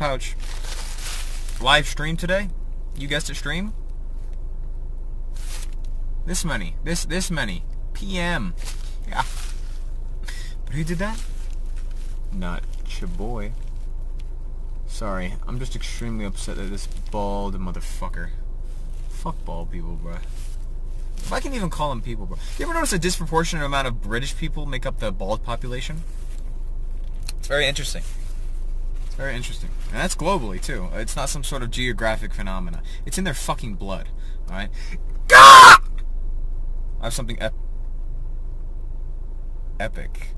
pouch. Live stream today? You guessed it, stream? This many. This many. PM. Yeah. But who did that? Not Chaboy. Sorry, I'm just extremely upset that this bald motherfucker. Fuck bald people, bro. If I can even call them people, bro. You ever notice a disproportionate amount of British people make up the bald population? It's very interesting. It's very interesting. And that's globally, too. It's not some sort of geographic phenomena. It's in their fucking blood. Alright? I have something epic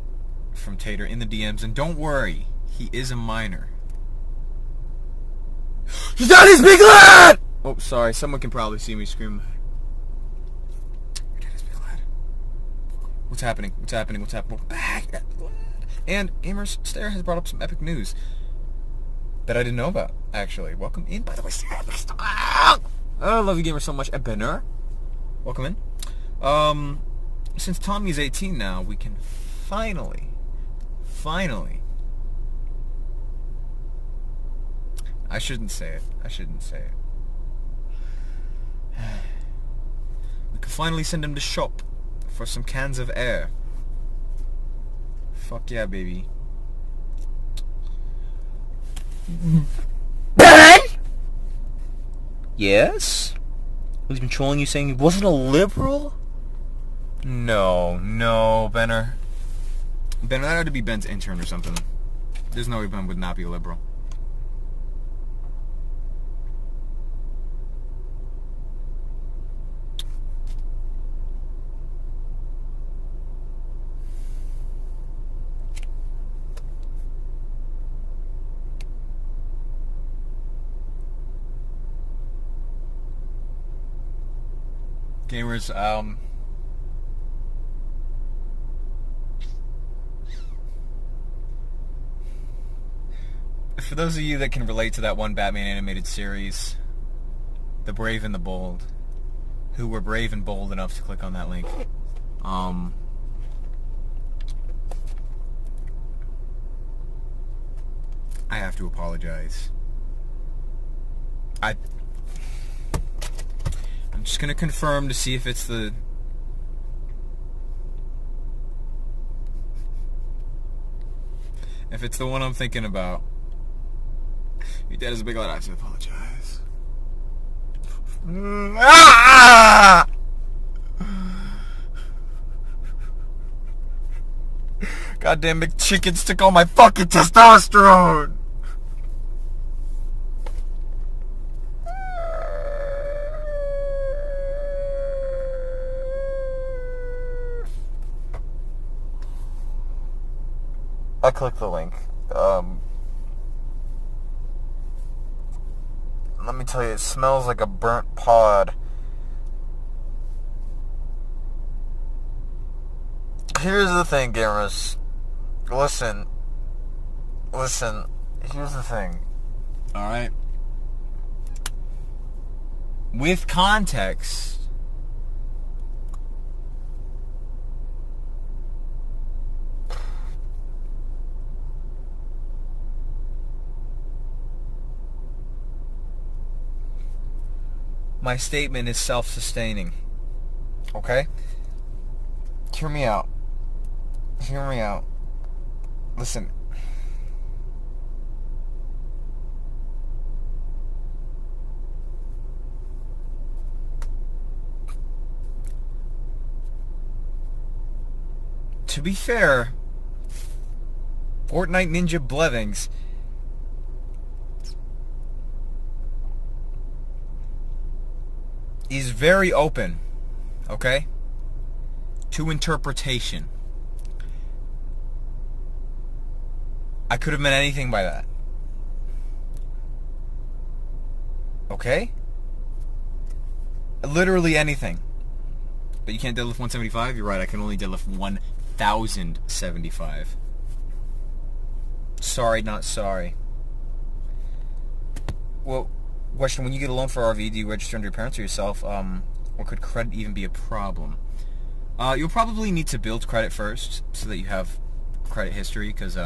from Tater in the DMs. And don't worry, he is a minor. Your daddy's big lad! Oh, sorry. Someone can probably see me scream. Your daddy's big lad. What's happening? What's happening? What's happening? Back. And Gamers Stare has brought up some epic news that I didn't know about, actually. Welcome in, by the way. I love you, Gamers, so much. Benner. Welcome in. Since Tommy's 18 now, we can finally, I shouldn't say it. We can finally send him to shop for some cans of air. Fuck yeah, baby. Ben? Yes? He's been trolling you saying he wasn't a liberal? No, Benner. Benner, that had to be Ben's intern or something. There's no way Ben would not be a liberal. Gamers, for those of you that can relate to that one Batman animated series, The Brave and the Bold, who were brave and bold enough to click on that link, I have to apologize. I'm just gonna confirm to see if it's the... if it's the one I'm thinking about. Your dad is a big lad. I have to apologize. Goddamn McChicken took all my fucking testosterone. I clicked the link. Let me tell you, it smells like a burnt pod. Here's the thing, gamers. Listen. Here's the thing. Alright? With context, my statement is self-sustaining. Okay? Hear me out. Listen. To be fair, Fortnite Ninja Blevings is very open, okay, to interpretation. I could have meant anything by that. Okay? Literally anything. But you can't deadlift 175? You're right, I can only deadlift 1,075. Sorry, not sorry. Well, question, when you get a loan for RV, do you register under your parents or yourself? Or could credit even be a problem? You'll probably need to build credit first so that you have credit history, because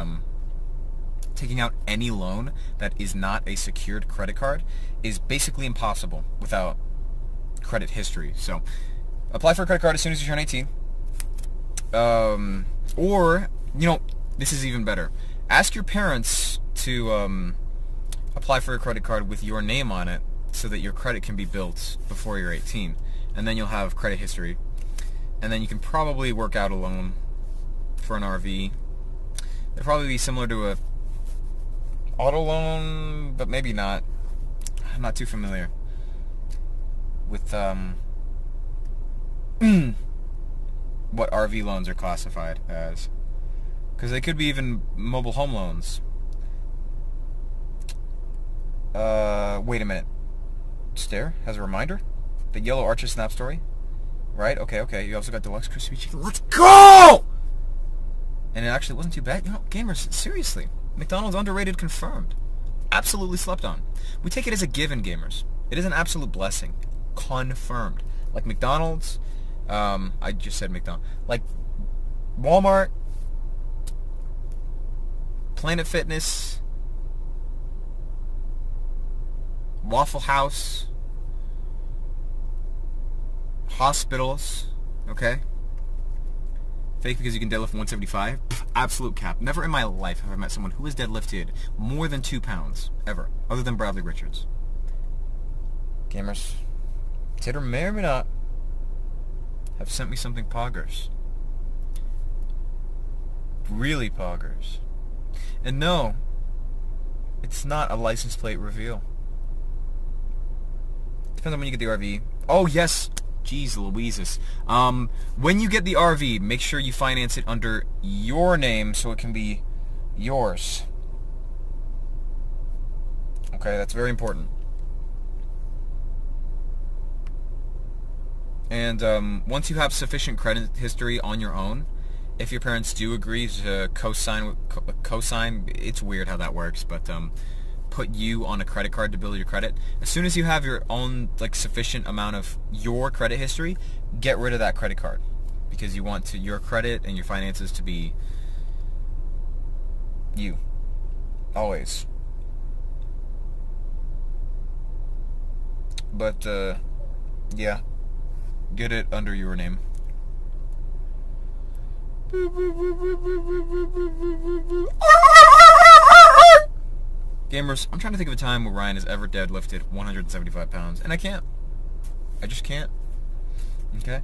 taking out any loan that is not a secured credit card is basically impossible without credit history. So apply for a credit card as soon as you turn 18. Or, this is even better. Ask your parents to apply for a credit card with your name on it so that your credit can be built before you're 18. And then you'll have credit history. And then you can probably work out a loan for an RV. It'll probably be similar to a auto loan, but maybe not. I'm not too familiar with what RV loans are classified as, because they could be even mobile home loans. Wait a minute. Stare has a reminder. The Yellow Archer Snap Story, right? Okay. You also got Deluxe Crispy Chicken. Let's go! And it actually wasn't too bad. Gamers, seriously, McDonald's underrated confirmed. Absolutely slept on. We take it as a given, gamers. It is an absolute blessing. Confirmed. Like McDonald's, I just said McDonald's. Like Walmart, Planet Fitness, Waffle House, hospitals, okay? Fake because you can deadlift 175? Pff, absolute cap. Never in my life have I met someone who has deadlifted more than 2 pounds, ever, other than Bradley Richards. Gamers, Titter may or may not have sent me something poggers. Really poggers. And no, it's not a license plate reveal. Depends on when you get the RV. Oh, yes. Jeez Louises. When you get the RV, make sure you finance it under your name so it can be yours. Okay, that's very important. And once you have sufficient credit history on your own, if your parents do agree to co-sign, it's weird how that works, but put you on a credit card to build your credit. As soon as you have your own sufficient amount of your credit history, get rid of that credit card, because you want your credit and your finances to be you, always. But yeah, get it under your name. Gamers, I'm trying to think of a time where Ryan has ever deadlifted 175 pounds, and I can't. I just can't. Okay?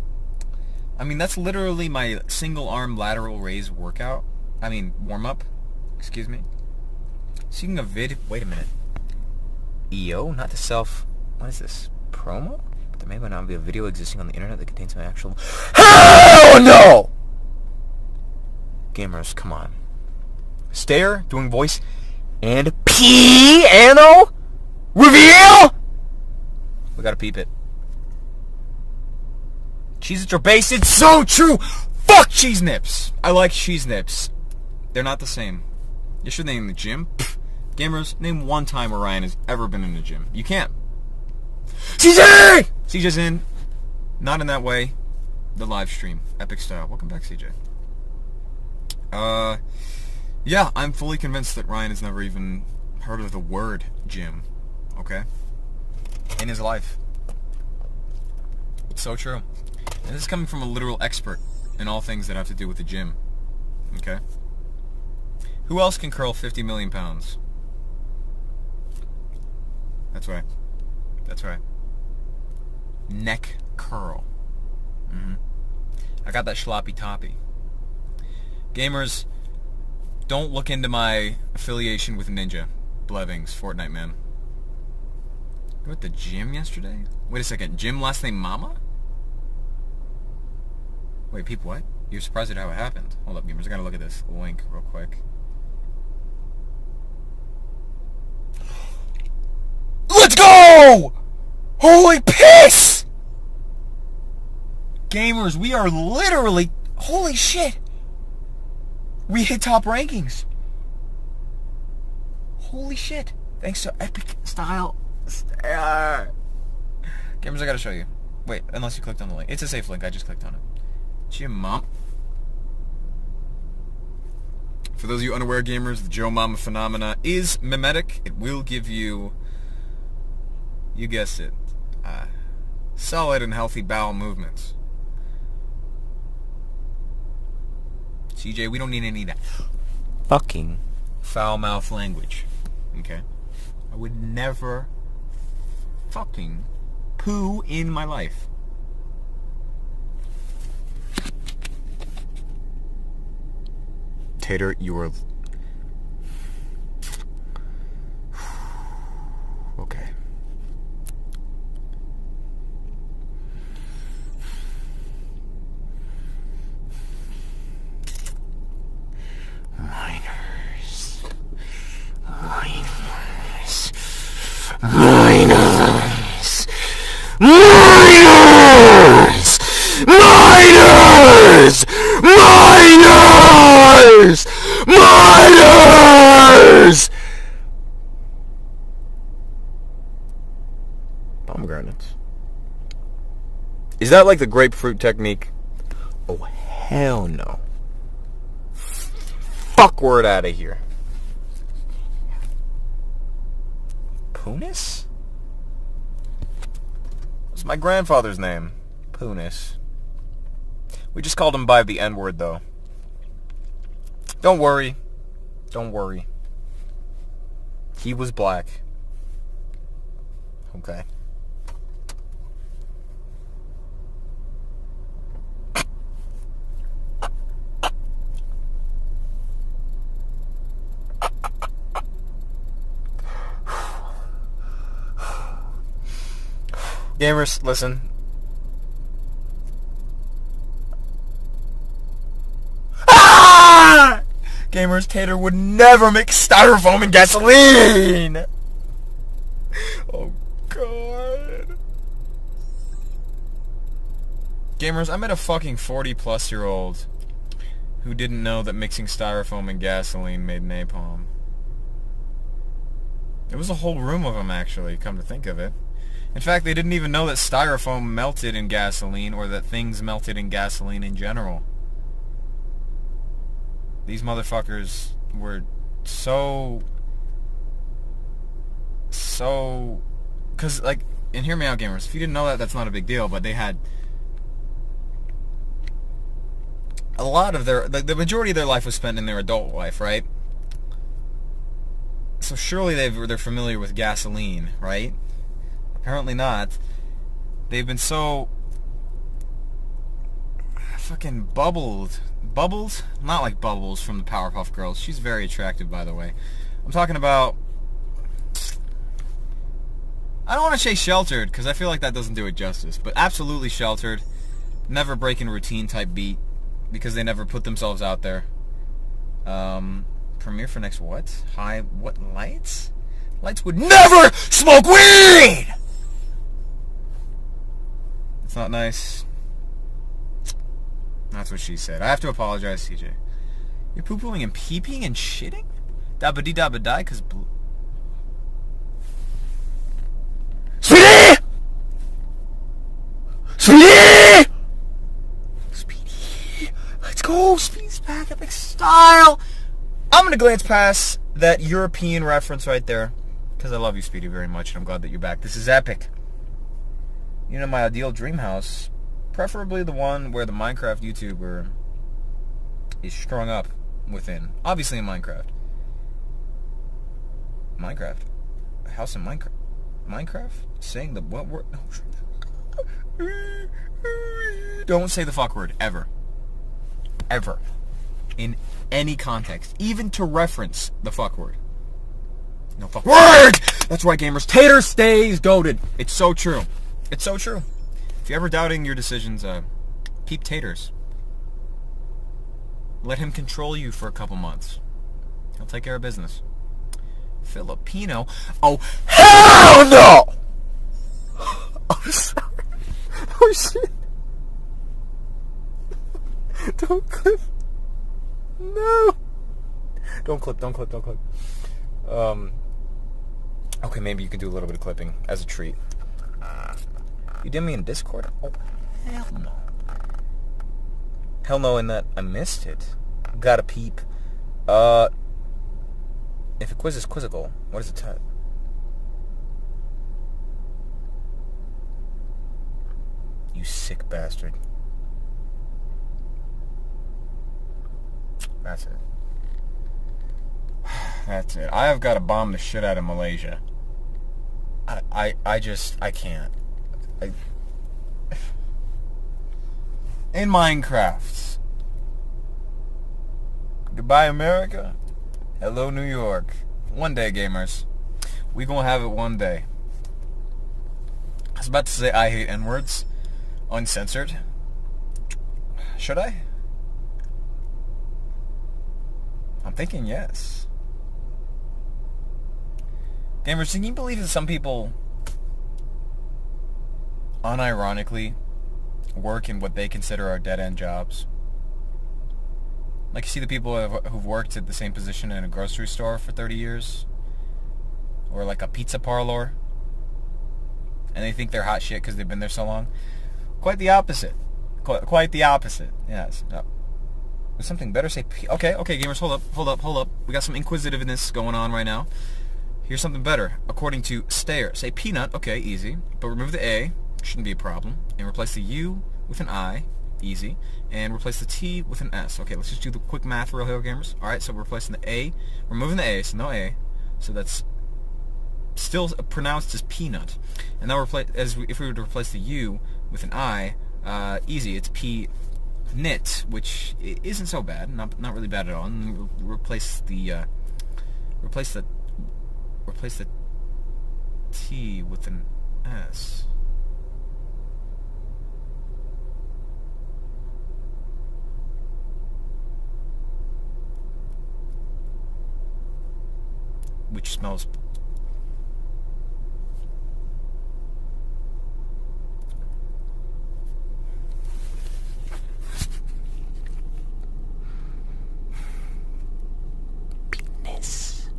I mean, that's literally my single-arm lateral raise workout. I mean, warm-up. Excuse me. Speaking of wait a minute. EO? Not the self... What is this? Promo? But there may not be a video existing on the internet that contains my actual... HELL NO! Gamers, come on. Stare, doing voice... And piano reveal. We gotta peep it. Cheez-Its are base. It's so true. Fuck cheese nips. I like cheese nips. They're not the same. You should name the gym. Pfft. Gamers, name one time where Ryan has ever been in the gym. You can't. CJ! CJ's in. Not in that way. The live stream. Epic style. Welcome back, CJ. Yeah, I'm fully convinced that Ryan has never even heard of the word gym, okay? In his life. It's so true. And this is coming from a literal expert in all things that have to do with the gym, okay? Who else can curl 50 million pounds? That's right. That's right. Neck curl. I got that sloppy toppy. Gamers... Don't look into my affiliation with Ninja. Blevings, Fortnite man. You were at the gym yesterday? Wait a second, gym last name Mama? Wait, peep, what? You're surprised at how it happened. Hold up, gamers, I gotta look at this link real quick. Let's go! Holy piss! Gamers, we are literally... Holy shit! We hit top rankings. Holy shit. Thanks to Epic Style. Gamers, I gotta show you. Wait, unless you clicked on the link. It's a safe link. I just clicked on it. Gym Mom. For those of you unaware gamers, the Joe Mama phenomena is mimetic. It will give you guessed it, solid and healthy bowel movements. CJ, we don't need any of that fucking foul-mouth language. Okay? I would never fucking poo in my life. Tater, you are... Okay. Miners. Miners. Miners. Miners! Miners! Miners! Miners! Pomegranates. Is that like the grapefruit technique? Oh, hell no. Fuck word out of here. Punis? It's my grandfather's name. Punis. We just called him by the N-word, though. Don't worry. Don't worry. He was black. Okay. Gamers, listen. Ah! Gamers, Tater would never mix styrofoam and gasoline! Oh, God. Gamers, I met a fucking 40-plus-year-old who didn't know that mixing styrofoam and gasoline made napalm. There was a whole room of them, actually, come to think of it. In fact, they didn't even know that styrofoam melted in gasoline or that things melted in gasoline in general. These motherfuckers were so... Because, like, and hear me out, gamers, if you didn't know that, that's not a big deal, but they had... A lot of their... The majority of their life was spent in their adult life, right? So surely they're familiar with gasoline, right? Apparently not. They've been so fucking bubbled. Bubbled? Not like Bubbles from the Powerpuff Girls. She's very attractive, by the way. I'm talking about... I don't want to say sheltered, because I feel like that doesn't do it justice. But absolutely sheltered. Never breaking routine type beat. Because they never put themselves out there. Premiere for next what? High... What? Lights? Lights would NEVER SMOKE WEED! It's not nice. That's what she said. I have to apologize, CJ. You're poo-pooing and pee-peeing and shitting? Dabba-dee-dabba-die, cause blue... Speedy! Speedy! Speedy! Let's go! Speedy's back, epic style! I'm gonna glance past that European reference right there, because I love you, Speedy, very much, and I'm glad that you're back. This is epic. You know, my ideal dream house, preferably the one where the Minecraft YouTuber is strung up within. Obviously in Minecraft. Minecraft? A house in Minecraft? Minecraft? Saying the what word? Don't say the fuck word, ever. Ever. In any context. Even to reference the fuck word. No fuck word! That's right, gamers. Tater stays goated. It's so true. It's so true. If you're ever doubting your decisions, peep Taters. Let him control you for a couple months. He'll take care of business. Filipino? Oh, hell no! I'm sorry. Oh, shit. Don't clip. No. Don't clip. Okay, maybe you can do a little bit of clipping as a treat. You did me in Discord? Oh, hell no. Hell no in that I missed it. Gotta peep If a quiz is quizzical, what is a tut? You sick bastard. That's it. That's it. I have got to bomb the shit out of Malaysia. I can't. In Minecraft. Goodbye, America. Hello, New York. One day, gamers. We gonna have it one day. I was about to say I hate N-words. Uncensored. Should I? I'm thinking yes. Gamers, can you believe that some people unironically work in what they consider are dead-end jobs? Like, you see the people who've worked at the same position in a grocery store for 30 years? Or like a pizza parlor? And they think they're hot shit because they've been there so long? Quite the opposite. Quite the opposite. Yes. No. There's something better say okay, gamers, hold up. We got some inquisitiveness going on right now. Here's something better. According to Stayer, say peanut, okay, easy. But remove the A, shouldn't be a problem. And replace the U with an I, easy. And replace the T with an S. Okay, let's just do the quick math real here, gamers. Alright, so we're replacing the A, removing the A, so no A. So that's still pronounced as peanut. And now if we were to replace the U with an I, easy, it's P-knit, which isn't so bad, not really bad at all. And replace the T with an S. Which smells penis.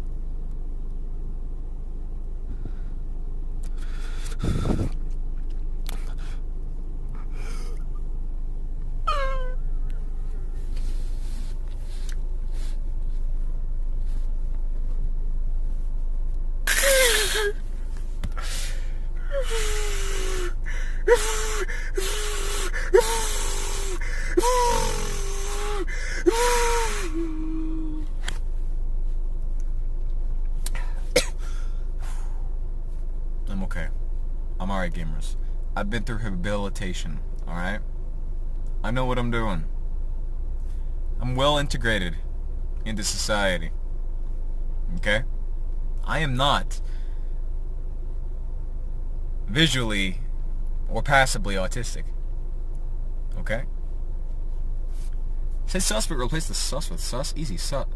I'm okay. I'm alright, gamers. I've been through rehabilitation, alright? I know what I'm doing. I'm well integrated into society. Okay? I am not visually or passively autistic. Okay? Say sus, but replace the sus with sus. Easy, sus.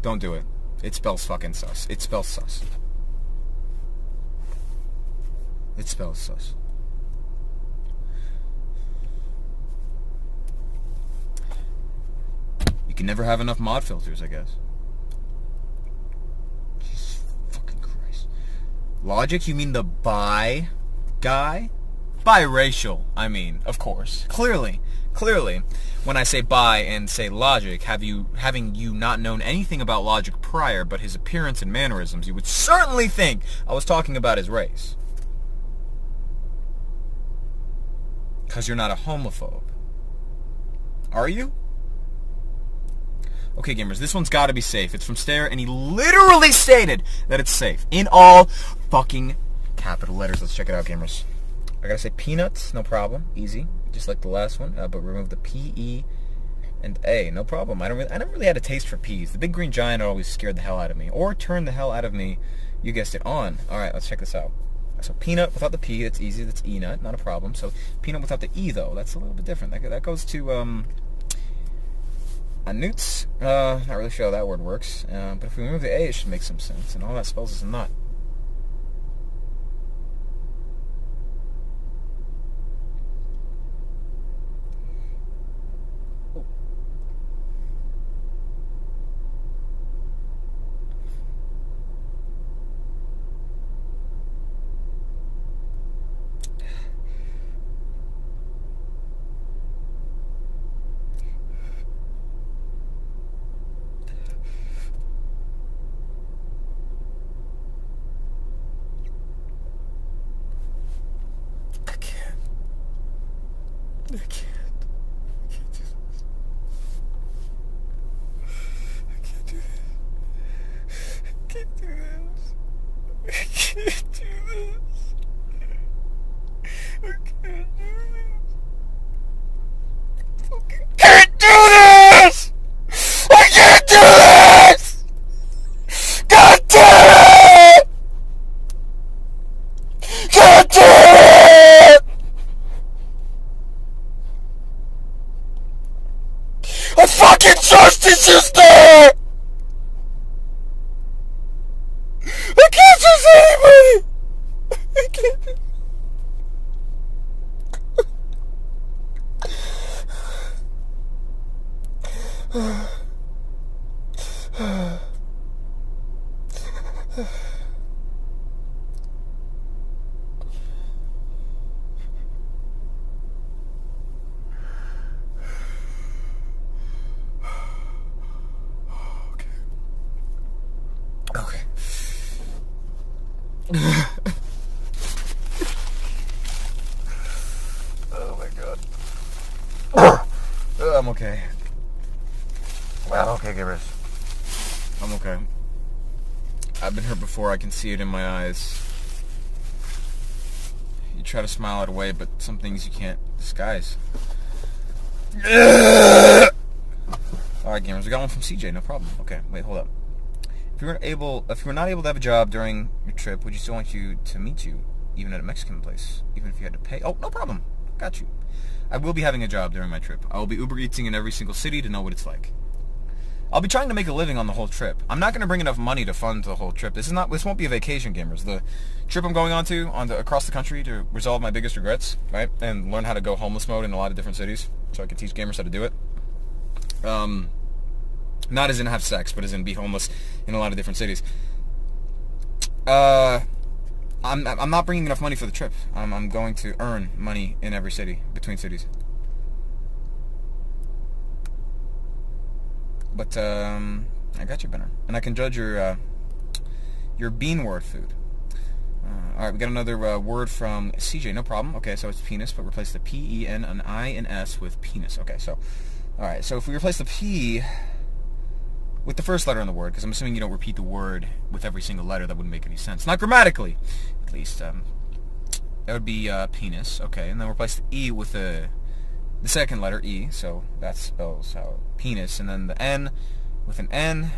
Don't do it. It spells fucking sus. It spells sus. It spells sus. You can never have enough mod filters, I guess. Jesus fucking Christ. Logic? You mean the bi guy? Biracial, I mean, of course. Clearly, when I say bi and say logic, having you not known anything about logic prior but his appearance and mannerisms, you would certainly think I was talking about his race. Because you're not a homophobe. Are you? Okay, gamers, this one's got to be safe. It's from Stayer, and he literally stated that it's safe. In all fucking capital letters. Let's check it out, gamers. I gotta say peanuts, no problem, easy, just like the last one. But remove the P, E, and A, no problem. I never really had a taste for peas. The big green giant always scared the hell out of me, or turned the hell out of me. You guessed it, on. All right, let's check this out. So peanut without the P, that's easy. That's E-nut, not a problem. So peanut without the E, though, that's a little bit different. That goes to a newts. Not really sure how that word works. But if we remove the A, it should make some sense. And all that spells is a nut. can't do this. I can't do this. I can't do this! I can't do this! God damn it! God damn it! A fucking justice is there! I can't trust anybody! I can't trust... Okay. Oh my god. I'm okay. I'm okay, gamers. I'm okay. I've been hurt before. I can see it in my eyes. You try to smile it away, but some things you can't disguise. Alright, gamers. We got one from CJ. No problem. Okay, wait, hold up. If you were not able to have a job during your trip, would you still want you to meet you, even at a Mexican place, even if you had to pay? Oh, no problem. Got you. I will be having a job during my trip. I will be Uber Eating in every single city to know what it's like. I'll be trying to make a living on the whole trip. I'm not going to bring enough money to fund the whole trip. This won't be a vacation, gamers. The trip I'm going on across the country to resolve my biggest regrets, right, and learn how to go homeless mode in a lot of different cities, so I can teach gamers how to do it. Not as in have sex, but as in be homeless in a lot of different cities. I'm not bringing enough money for the trip. I'm going to earn money in every city, between cities. But I got you, Benner, and I can judge your bean word food. All right, we got another word from CJ. No problem. Okay, so it's penis, but replace the P-E-N, an I, and S with penis. Okay, so all right, so if we replace the P with the first letter in the word, because I'm assuming you don't repeat the word with every single letter, that wouldn't make any sense. Not grammatically, at least. That would be penis. Okay, and then replace the E with the second letter, E, so that spells out penis, and then the N with an N.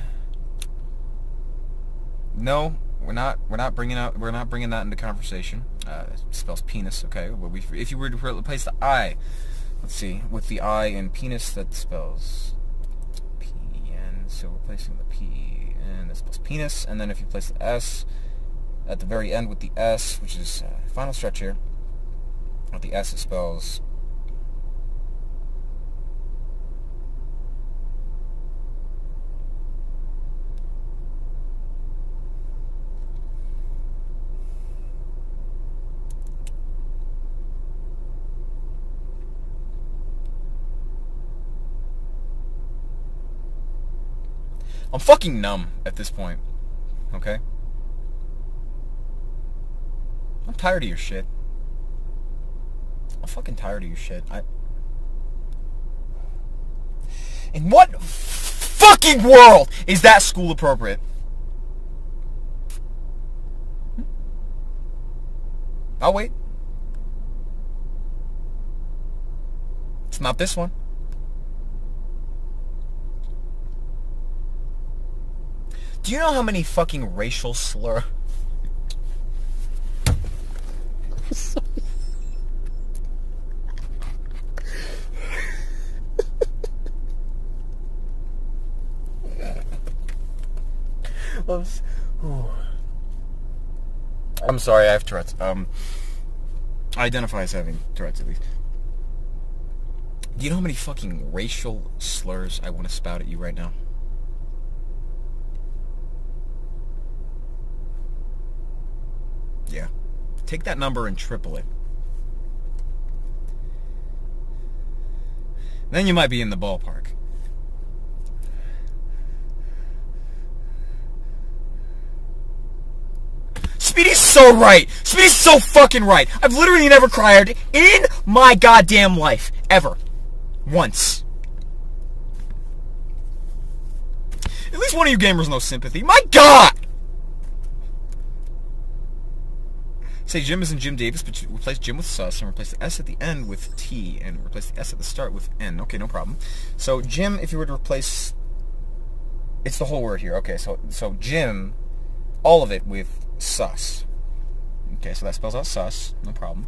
No, we're not bringing that into conversation. It spells penis. Okay, well, if you were to replace the I, let's see, with the I in penis, that spells P-N. So replacing the P and that spells penis, and then if you place the S at the very end with the S, which is final stretch here, with the S it spells I'm fucking numb at this point, okay? I'm tired of your shit. I'm fucking tired of your shit. In what fucking world is that school appropriate? I'll wait. It's not this one. Do you know how many fucking racial slur... I'm sorry, I have Tourette's. I identify as having Tourette's, at least. Do you know how many fucking racial slurs I want to spout at you right now? Yeah. Take that number and triple it. Then you might be in the ballpark. Speedy's so right. Speedy's so fucking right. I've literally never cried in my goddamn life. Ever. Once. At least one of you gamers knows sympathy. My God! say Jim isn't Jim Davis, but you replace Jim with sus, and replace the S at the end with T, and replace the S at the start with N. Okay, no problem. So Jim, if you were to replace, it's the whole word here. Okay, so Jim, all of it with sus. Okay, so that spells out sus, no problem.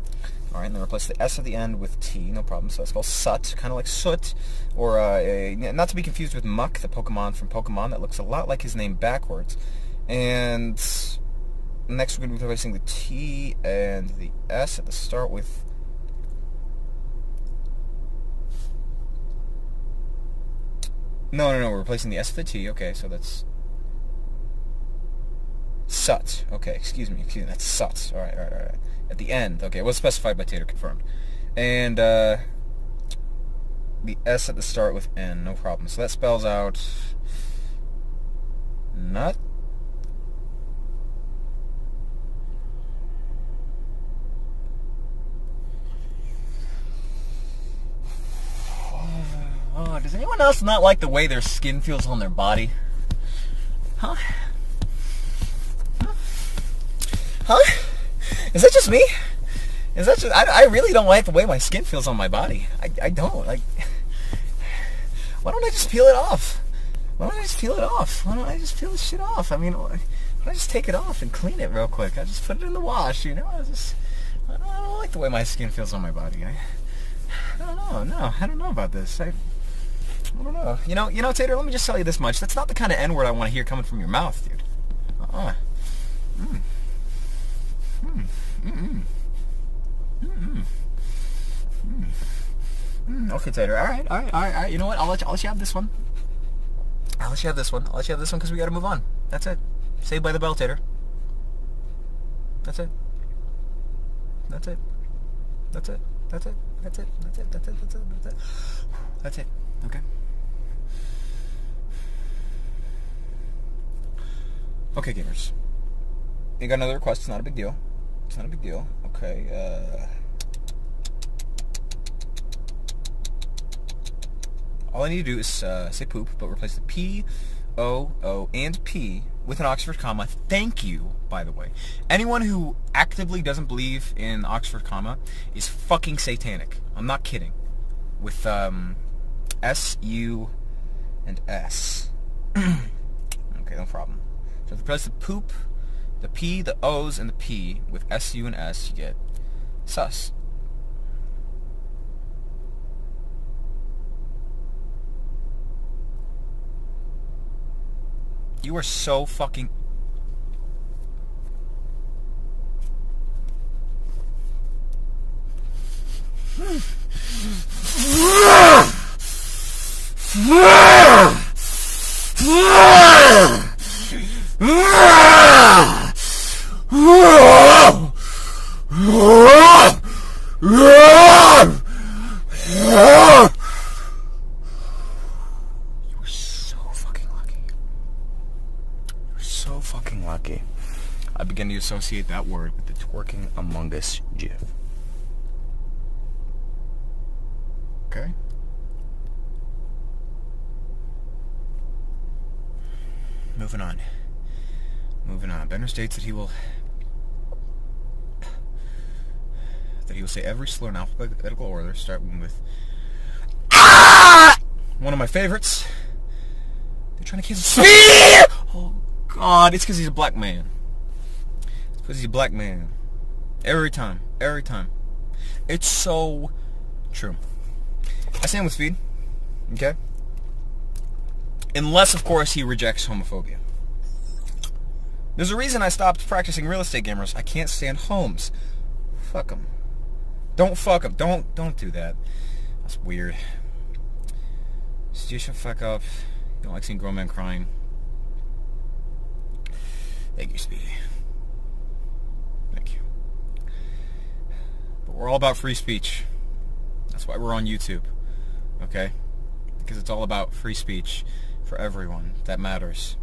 All right, and then replace the S at the end with T, no problem. So that spells sut, kind of like soot, or not to be confused with Muck, the Pokemon from Pokemon that looks a lot like his name backwards. And next we're going to be replacing the T and the S at the start with... No, we're replacing the S with the T. Okay, so that's... Sut. Okay, excuse me, that's sut. All right. At the end. Okay, it was specified by Tater, confirmed. And the S at the start with N, no problem. So that spells out... Nut? Oh, does anyone else not like the way their skin feels on their body? Huh? Is that just me? Is that just... I really don't like the way my skin feels on my body. I don't. Like... Why don't I just peel it off? Why don't I just peel this shit off? I mean, why don't I just take it off and clean it real quick? I just put it in the wash, you know? I don't like the way my skin feels on my body. I don't know. No, I don't know about this. I don't know. You know, Tater, let me just tell you this much. That's not the kind of N-word I want to hear coming from your mouth, dude. Okay, Tater. All right. You know what? I'll let you have this one. I'll let you have this one because we got to move on. That's it. Saved by the bell, Tater. That's it. Okay. Okay, gamers. You got another request. It's not a big deal. Okay. All I need to do is say poop, but replace the P, O, and P with an Oxford comma. Thank you, by the way. Anyone who actively doesn't believe in Oxford comma is fucking satanic. I'm not kidding. With S, U, and S. Okay, no problem. So if you replace the poop, the P, the O's, and the P with S, U, and S, you get sus. You are so fucking... I begin to associate that word with the twerking Among Us gif. Okay? Moving on. Benner states that he will say every slur in alphabetical order, starting with one of my favorites. They're trying to cancel Speed! Oh God, it's because he's a black man. Every time. It's so true. I stand with Speed. Okay? Unless, of course, he rejects homophobia. There's a reason I stopped practicing real estate, gamers. I can't stand homes. Fuck them. Don't fuck them. Don't do that. That's weird. You should fuck up. You don't like seeing grown men crying. Thank you, Speedy. Thank you. But we're all about free speech. That's why we're on YouTube. Okay? Because it's all about free speech for everyone. That matters.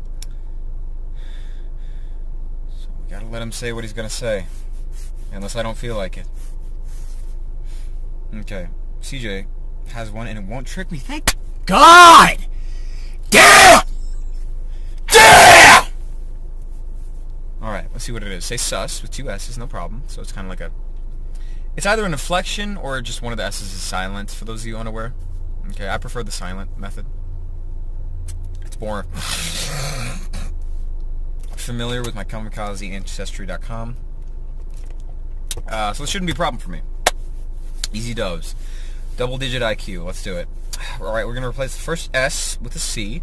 So we gotta let him say what he's gonna say. Unless I don't feel like it. Okay. CJ has one and it won't trick me. Thank God! Damn! Alright, let's Let's see what it is. Say sus with 2 S's, no problem. So it's kind of like a... It's either an inflection or just one of the S's is silent, for those of you unaware. Okay, I prefer the silent method. It's more familiar with my kamikazeancestry.com. So it shouldn't be a problem for me. Easy dubs. Double-digit IQ. Let's do it. Alright, we're going to replace the first S with a C.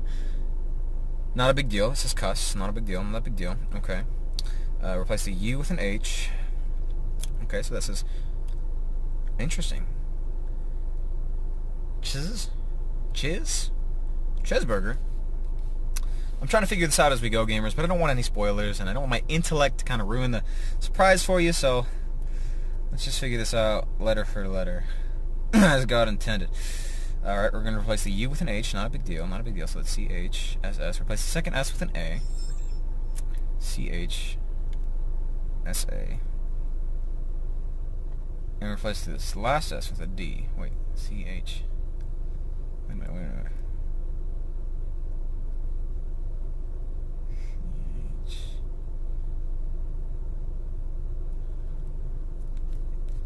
Not a big deal. This is cuss. Not a big deal. Not a big deal. Okay. Replace the U with an H. Okay, so this is... Interesting. Chiz? Cheeseburger? I'm trying to figure this out as we go, gamers, but I don't want any spoilers, and I don't want my intellect to kind of ruin the surprise for you, so let's just figure this out letter for letter, as God intended. Alright, we're going to replace the U with an H, not a big deal, not a big deal, so let's C-H-S-S. Replace the second S with an A. C-H-S-A. And replace this last S with a D. Wait, C-H... Wait a minute.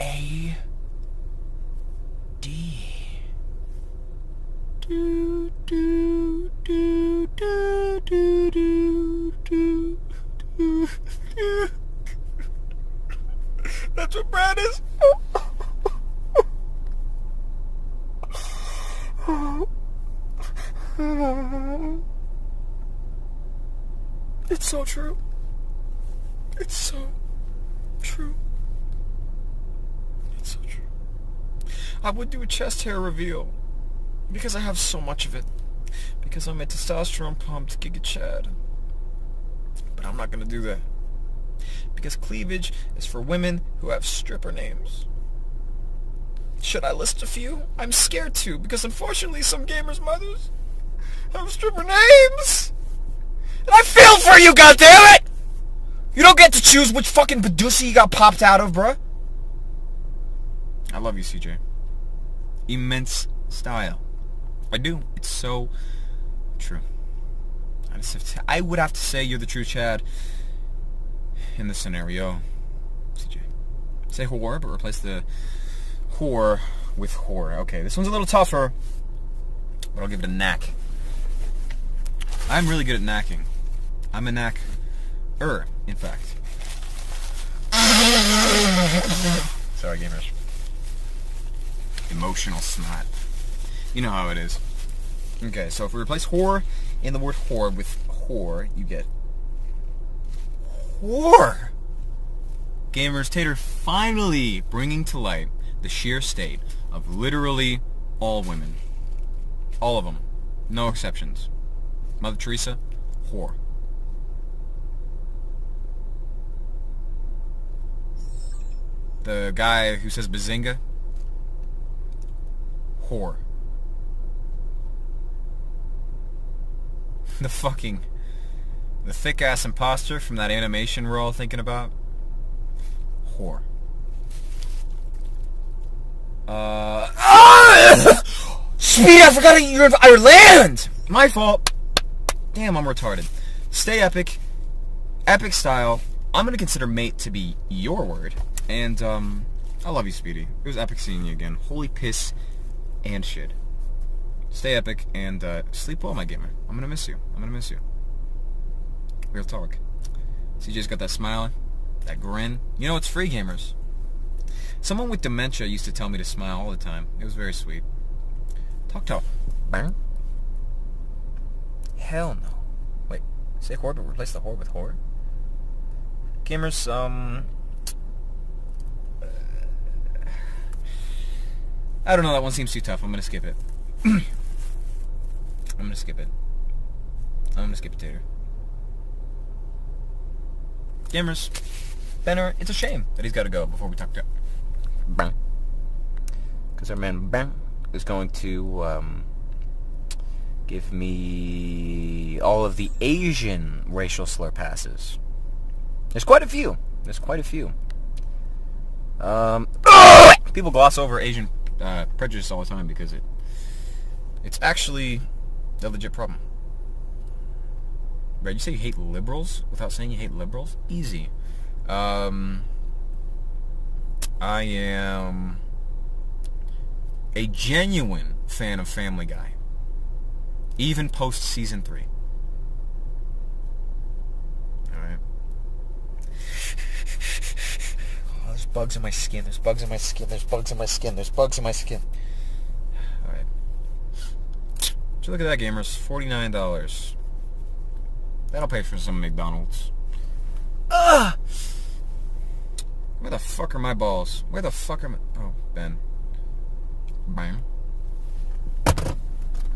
A D. Do do do do do do do do. That's what Brad is. It's so true. It's so true. It's so true. I would do a chest hair reveal because I have so much of it. Because I'm a testosterone pumped Giga Chad. But I'm not gonna do that. Because cleavage is for women who have stripper names. Should I list a few? I'm scared to, because unfortunately some gamers' mothers have stripper names. And I feel for you, goddammit! You don't get to choose which fucking Badusi you got popped out of, bruh. I love you, CJ. Immense style. I do. It's so true. I would have to say you're the true Chad in this scenario, CJ. Say whore, but replace the whore with whore. Okay, this one's a little tougher, but I'll give it a knack. I'm really good at knacking. I'm a knacker, in fact. Sorry, gamers. Emotional snot. You know how it is. Okay, so if we replace whore in the word whore with whore, you get whore. Gamers, Tater finally bringing to light the sheer state of literally all women. All of them. No exceptions. Mother Teresa, whore. The guy who says bazinga, whore. The thick-ass imposter from that animation we're all thinking about, whore. Speed, I forgot you're in Ireland! My fault. Damn, I'm retarded. Stay epic. Epic style. I'm gonna consider mate to be your word. And, I love you, Speedy. It was epic seeing you again. Holy piss and shit. Stay epic, and, sleep well, my gamer. I'm gonna miss you. I'm gonna miss you. Real talk. CJ's got that smile, that grin. You know, it's free, gamers. Someone with dementia used to tell me to smile all the time. It was very sweet. Talk to him. Hell no. Wait, say whore, but replace the whore with whore? Gamers, I don't know, that one seems too tough. I'm gonna skip it. I'm gonna skip it. Tater. Gamers, Benner, it's a shame that he's gotta go before we talk to him. Because our man Ben is going to give me all of the Asian racial slur passes. There's quite a few. People gloss over Asian prejudice all the time because it's actually a legit problem. Right, you say you hate liberals without saying you hate liberals? Easy. I am a genuine fan of Family Guy. Even post season 3. Alright. Oh, there's bugs in my skin. There's bugs in my skin. There's bugs in my skin. There's bugs in my skin. Alright. So look at that, gamers. $49. That'll pay for some McDonald's. Ugh! Where the fuck are my balls? Where the fuck are my... Oh, Ben. Bam.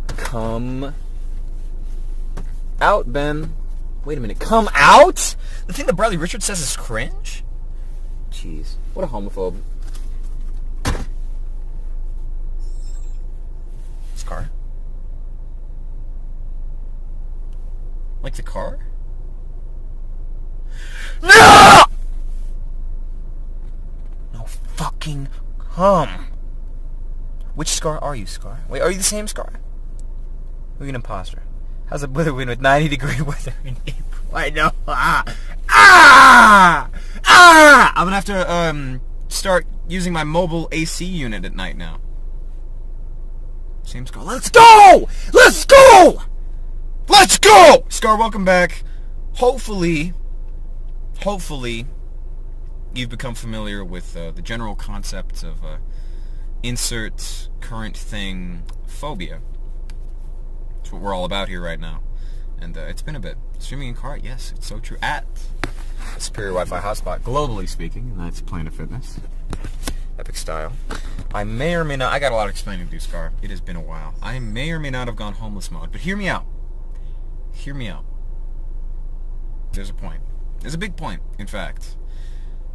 Come out, Ben. Wait a minute. Come out? The thing that Bradley Richards says is cringe? Jeez. What a homophobe. This car? Like the car? No! No fucking come. Which Scar are you, Scar? Wait, are you the same Scar? Are you an imposter? How's the weather been with 90-degree weather in April? I know. I'm gonna have to start using my mobile AC unit at night now. Same Scar. Let's go! Let's go! Let's go! Scar, welcome back. Hopefully, you've become familiar with the general concept of insert current thing phobia. That's what we're all about here right now. And it's been a bit. Streaming in car, yes, it's so true. At a superior Wi-Fi hotspot, globally speaking, and that's Planet Fitness. Epic style. I may or may not, I got a lot of explaining to do, Scar. It has been a while. I may or may not have gone homeless mode, but hear me out. Hear me out. There's a point. There's a big point, in fact.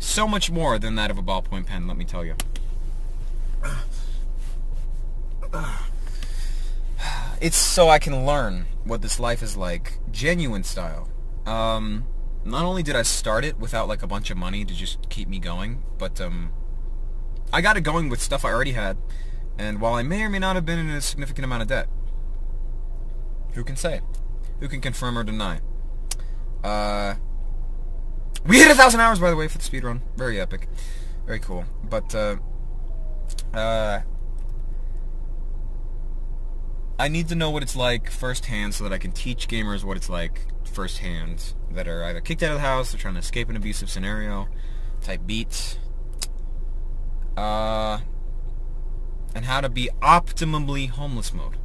So much more than that of a ballpoint pen, let me tell you. It's so I can learn what this life is like, genuine style. Not only did I start it without like a bunch of money to just keep me going, but I got it going with stuff I already had, and while I may or may not have been in a significant amount of debt, who can say? Who can confirm or deny? We hit 1,000 hours, by the way, for the speedrun. Very epic. Very cool. But, I need to know what it's like firsthand so that I can teach gamers what it's like firsthand that are either kicked out of the house or trying to escape an abusive scenario type beats. And how to be optimally homeless mode.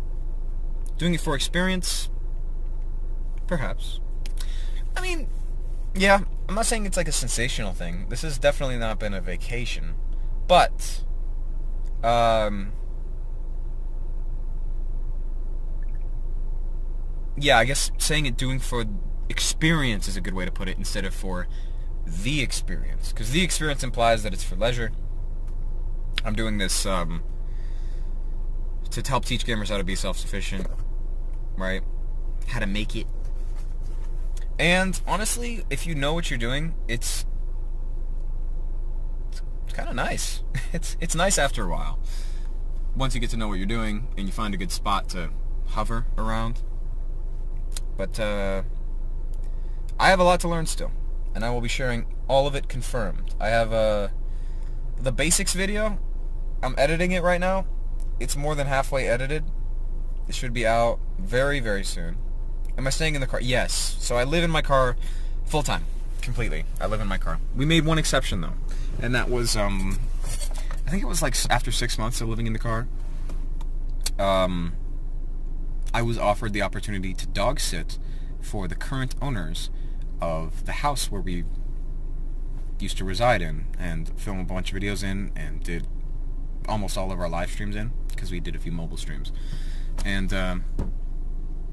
Doing it for experience? Perhaps. I mean, yeah, I'm not saying it's like a sensational thing. This has definitely not been a vacation. But, yeah, I guess saying it doing for experience is a good way to put it instead of for the experience. Because the experience implies that it's for leisure. I'm doing this to help teach gamers how to be self-sufficient, right? How to make it. And honestly, if you know what you're doing, it's kind of nice. It's nice after a while. Once you get to know what you're doing and you find a good spot to hover around. But I have a lot to learn still, and I will be sharing all of it confirmed. I have the basics video. I'm editing it right now. It's more than halfway edited. It should be out very, very soon. Am I staying in the car? Yes. So I live in my car full time, completely. I live in my car. We made one exception though, and that was I think it was like after 6 months of living in the car. I was offered the opportunity to dog sit for the current owners of the house where we used to reside in, and film a bunch of videos in, and did almost all of our live streams in, because we did a few mobile streams. And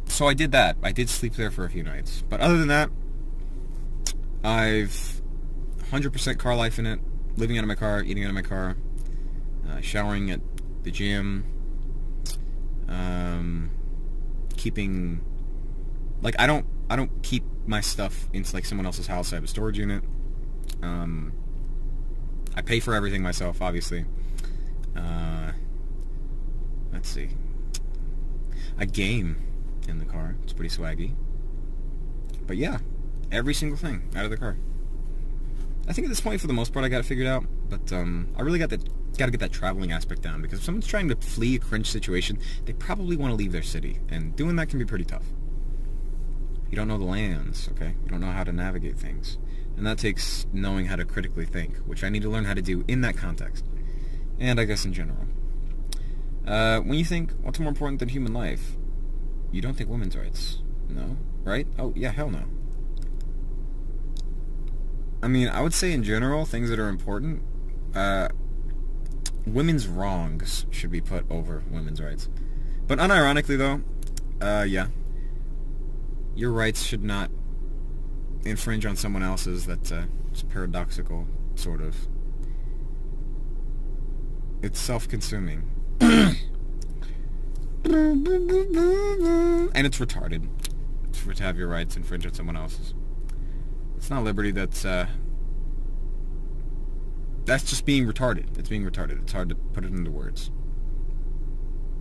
so I did that. I did sleep there for a few nights. But other than that, I've 100% car life in it, living out of my car, eating out of my car, showering at the gym, keeping, like, I don't keep my stuff into like someone else's house. I have a storage unit. I pay for everything myself, obviously. Let's see. I game in the car. It's pretty swaggy. But yeah, every single thing out of the car. I think at this point, for the most part, I got it figured out. But I really got to get that traveling aspect down, because if someone's trying to flee a cringe situation, they probably want to leave their city, and doing that can be pretty tough. You don't know the lands, okay? You don't know how to navigate things. And that takes knowing how to critically think, which I need to learn how to do in that context. And I guess in general. When you think, what's more important than human life? You don't think women's rights. No? Right? Oh, yeah, hell no. I mean, I would say in general, things that are important, women's wrongs should be put over women's rights. But unironically, though, yeah. Your rights should not infringe on someone else's. That's it's paradoxical, sort of. It's self-consuming. And it's retarded to have your rights infringe on someone else's. It's not liberty, that's just being retarded. It's being retarded. It's hard to put it into words.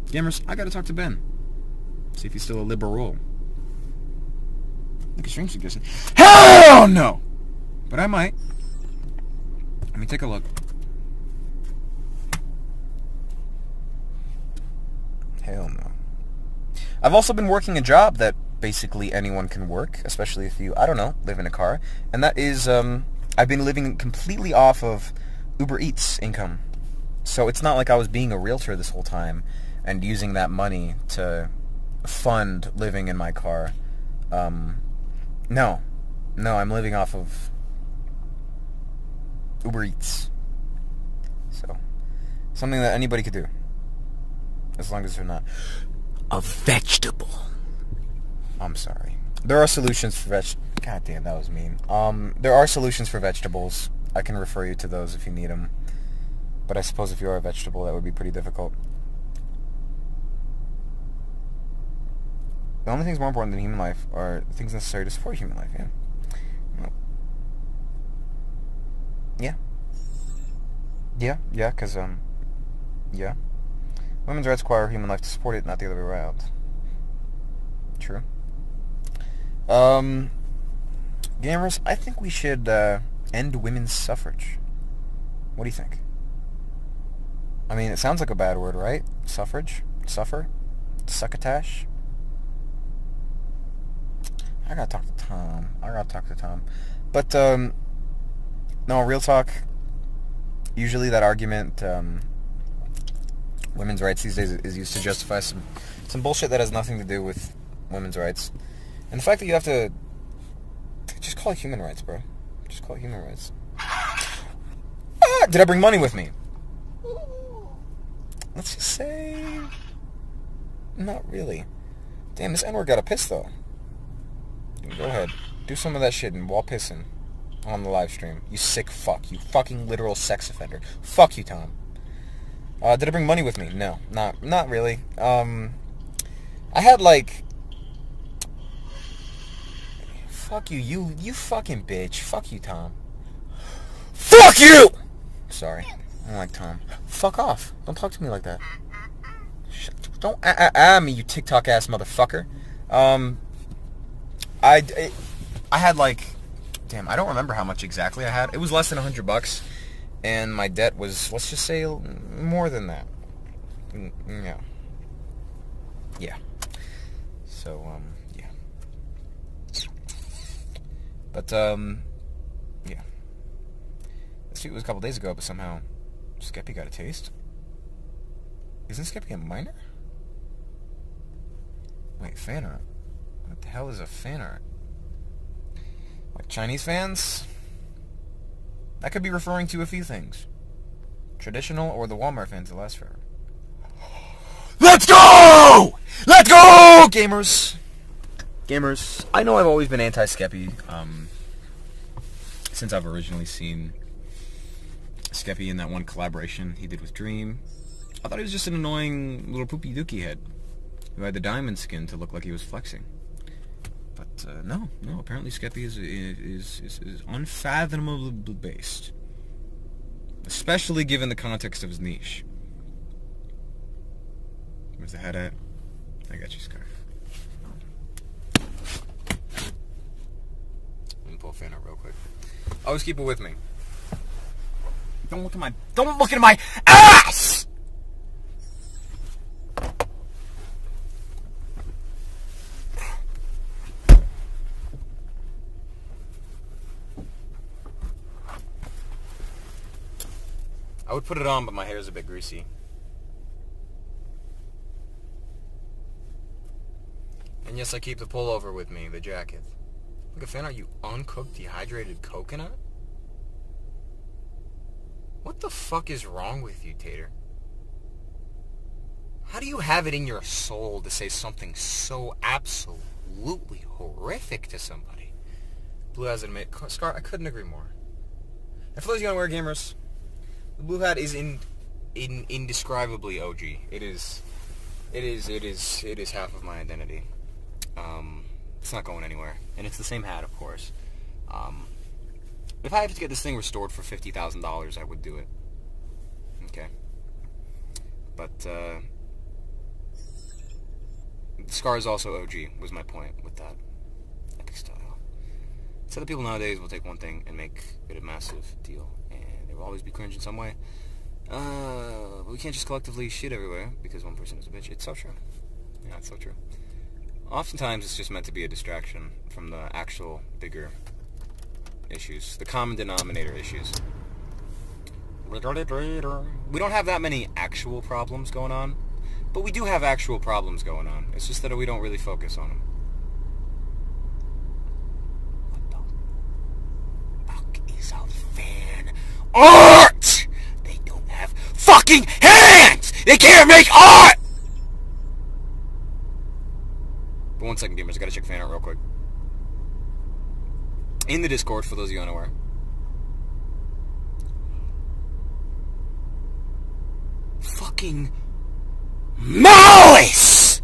Gamers, I gotta talk to Ben. See if he's still a liberal. Like a stream suggestion. Hell no! But I might. Let me take a look. Hell no. I've also been working a job that basically anyone can work, especially if you, I don't know, live in a car. And that is, I've been living completely off of Uber Eats income. So it's not like I was being a realtor this whole time and using that money to fund living in my car. No, I'm living off of Uber Eats. So, something that anybody could do. As long as they're not a vegetable. I'm sorry. There are solutions for God damn, that was mean. There are solutions for vegetables. I can refer you to those if you need them. But I suppose if you are a vegetable, that would be pretty difficult. The only things more important than human life are things necessary to support human life, yeah. Yeah, because, yeah. Women's rights require human life to support it, not the other way around. True. Gamers, I think we should, end women's suffrage. What do you think? I mean, it sounds like a bad word, right? Suffrage? Suffer? Succotash? I gotta talk to Tom. But, no, real talk. Usually that argument, women's rights these days is used to justify some bullshit that has nothing to do with women's rights. And the fact that you have to just call it human rights, bro. Just call it human rights. Did I bring money with me? Let's just say, not really. Damn, this N-word got a piss though. Go ahead, do some of that shit and while pissing on the live stream. You sick fuck. You fucking literal sex offender. Fuck you, Tom. Did I bring money with me? No, not really. I had like... Fuck you, you fucking bitch. Fuck you, Tom. Fuck you! Sorry, I don't like Tom. Fuck off. Don't talk to me like that. Don't me, you TikTok ass motherfucker. I had like... Damn, I don't remember how much exactly I had. It was less than $100. And my debt was, let's just say, more than that. Yeah. Yeah. So, yeah. But, yeah. This tweet was a couple days ago, but somehow Skeppy got a taste. Isn't Skeppy a minor? Wait, fan art? What the hell is a fan art? Like Chinese fans? That could be referring to a few things. Traditional or the Walmart fans that last forever. Let's go! Let's go, gamers! Gamers, I know I've always been anti-Skeppy, since I've originally seen Skeppy in that one collaboration he did with Dream. I thought he was just an annoying little poopy dookie head who had the diamond skin to look like he was flexing. But no, apparently Skeppy is unfathomably based. Especially given the context of his niche. Where's the head at? I got you, Scarf. pull a fan out real quick. Always keep it with me. Don't look at my ass! I would put it on, but my hair is a bit greasy. And yes, I keep the pullover with me, the jacket. Look at fan, are you uncooked, dehydrated coconut? What the fuck is wrong with you, Tater? How do you have it in your soul to say something so absolutely horrific to somebody? Blue has admit, Scar, I couldn't agree more. And for those of you unaware gamers, the blue hat is indescribably OG. It is half of my identity. It's not going anywhere, and it's the same hat, of course. If I had to get this thing restored for $50,000, I would do it. Okay. But the scar is also OG. Was my point with that epic style. So the people nowadays will take one thing and make it a massive deal, and they will always be cringe in some way. But we can't just collectively shit everywhere because one person is a bitch. It's so true. Yeah, it's so true. Oftentimes, it's just meant to be a distraction from the actual bigger issues, the common denominator issues. We don't have that many actual problems going on, but we do have actual problems going on. It's just that we don't really focus on them. What the fuck is a fan art? They don't have fucking hands! They can't make art! But 1 second, gamers, I gotta check fan art real quick. In the Discord, for those of you unaware. Fucking malice!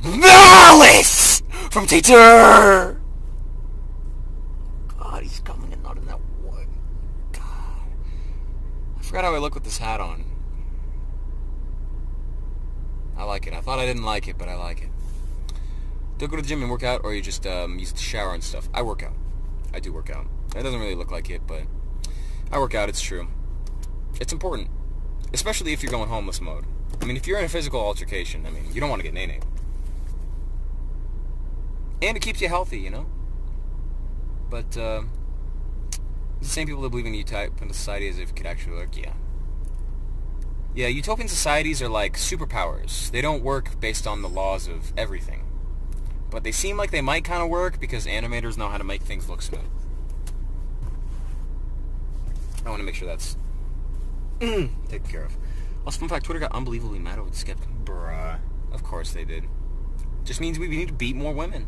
Malice! From Tater! God, he's coming and not in that wood. God. I forgot how I look with this hat on. I like it. I thought I didn't like it, but I like it. Do you go to the gym and work out, or you just use the shower and stuff? I work out. I do work out. It doesn't really look like it, but I work out, it's true. It's important. Especially if you're going homeless mode. I mean, if you're in a physical altercation, I mean, you don't want to get nay-nay. And it keeps you healthy, you know? But, the same people that believe in utopian society as if it could actually work, yeah. Yeah, utopian societies are like superpowers. They don't work based on the laws of everything. But they seem like they might kind of work because animators know how to make things look smooth. I want to make sure that's taken care of. Also, fun fact, Twitter got unbelievably mad over the skip. Bruh. Of course they did. Just means we need to beat more women.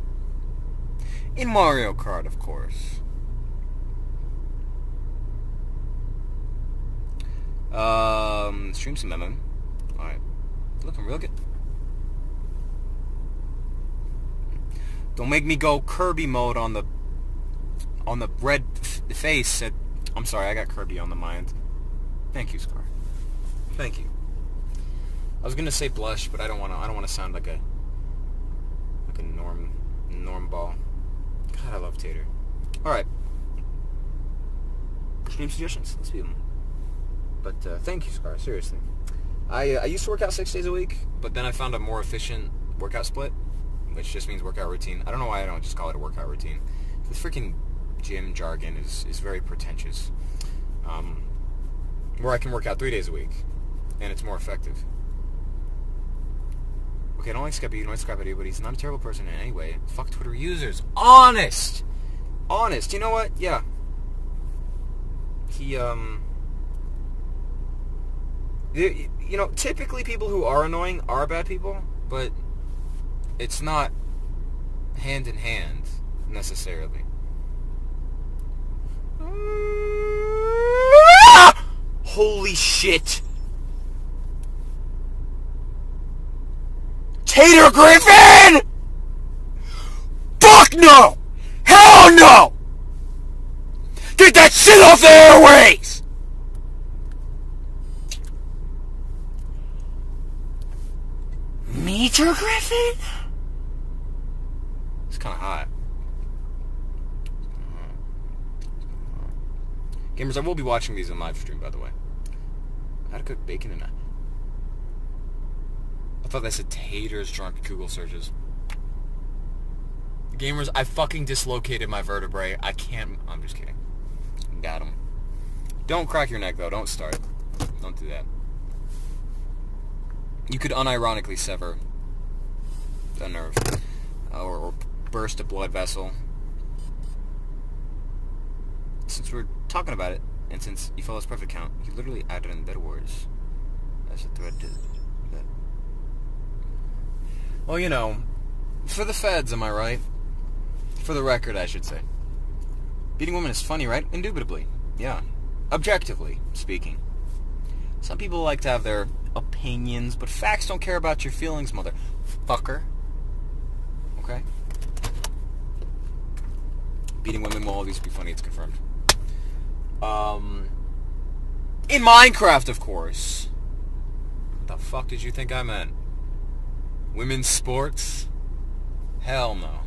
In Mario Kart, of course. Stream some memo. Alright. Looking real good. Don't make me go Kirby mode on the red face. I'm sorry, I got Kirby on the mind. Thank you, Scar. Thank you. I was gonna say blush, but I don't wanna sound like a norm ball. God, I love Tater. All right. Stream suggestions. Let's do them. But thank you, Scar. Seriously. I used to work out 6 days a week, but then I found a more efficient workout split, which just means workout routine. I don't know why I don't just call it a workout routine. The freaking gym jargon is very pretentious. Where I can work out 3 days a week, and it's more effective. Okay, I don't like Skeppy, I don't like Scrappy, but he's not a terrible person in any way. Fuck Twitter users. Honest! Honest. You know what? Yeah. He, you know, typically people who are annoying are bad people, but it's not hand in hand, necessarily. Holy shit! Tater Griffin! Fuck no! Hell no! Get that shit off the airways! Meter Griffin? It's kind of hot. Gamers, I will be watching these on live stream, by the way. How to cook bacon in a... I thought that said taters drunk Google searches. Gamers, I fucking dislocated my vertebrae. I can't... I'm just kidding. Got him. Don't crack your neck, though. Don't start. Don't do that. You could unironically sever a nerve. Or burst a blood vessel. Since we're talking about it, and since you follow his perfect count, he literally added in better words as a thread to that. Well, you know, for the feds, am I right? For the record, I should say. Beating women is funny, right? Indubitably. Yeah. Objectively speaking. Some people like to have their opinions, but facts don't care about your feelings, motherfucker. Okay? Beating women will always be funny, it's confirmed. In Minecraft, of course. What the fuck did you think I meant? Women's sports? Hell no.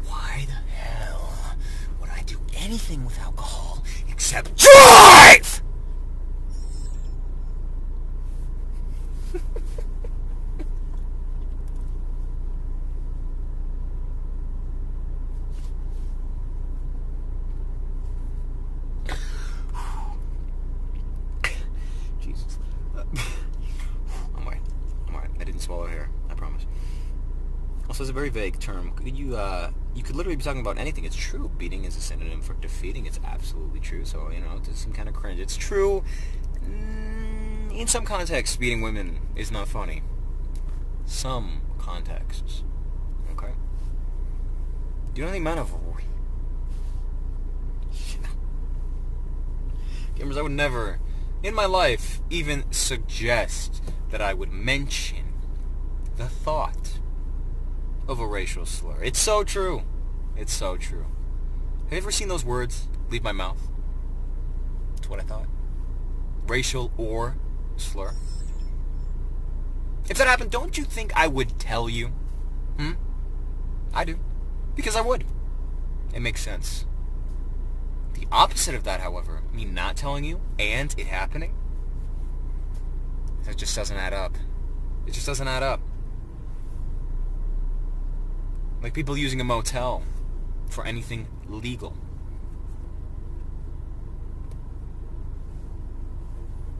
Why the hell would I do anything with alcohol except drive? Jesus. I'm alright. I didn't swallow hair. I promise. Also, it's a very vague term. You could literally be talking about anything. It's true. Beating is a synonym for defeating. It's absolutely true. So, you know, it's some kind of cringe. It's true. In some contexts, beating women is not funny. Some contexts. Okay? Do you know the amount of... Gamers, I would never, in my life, even suggest that I would mention the thought of a racial slur. It's so true. It's so true. Have you ever seen those words leave my mouth? That's what I thought. Racial or slur. If that happened, don't you think I would tell you? I do. Because I would. It makes sense. The opposite of that, however, me not telling you and it happening, that just doesn't add up. It just doesn't add up. Like people using a motel for anything legal.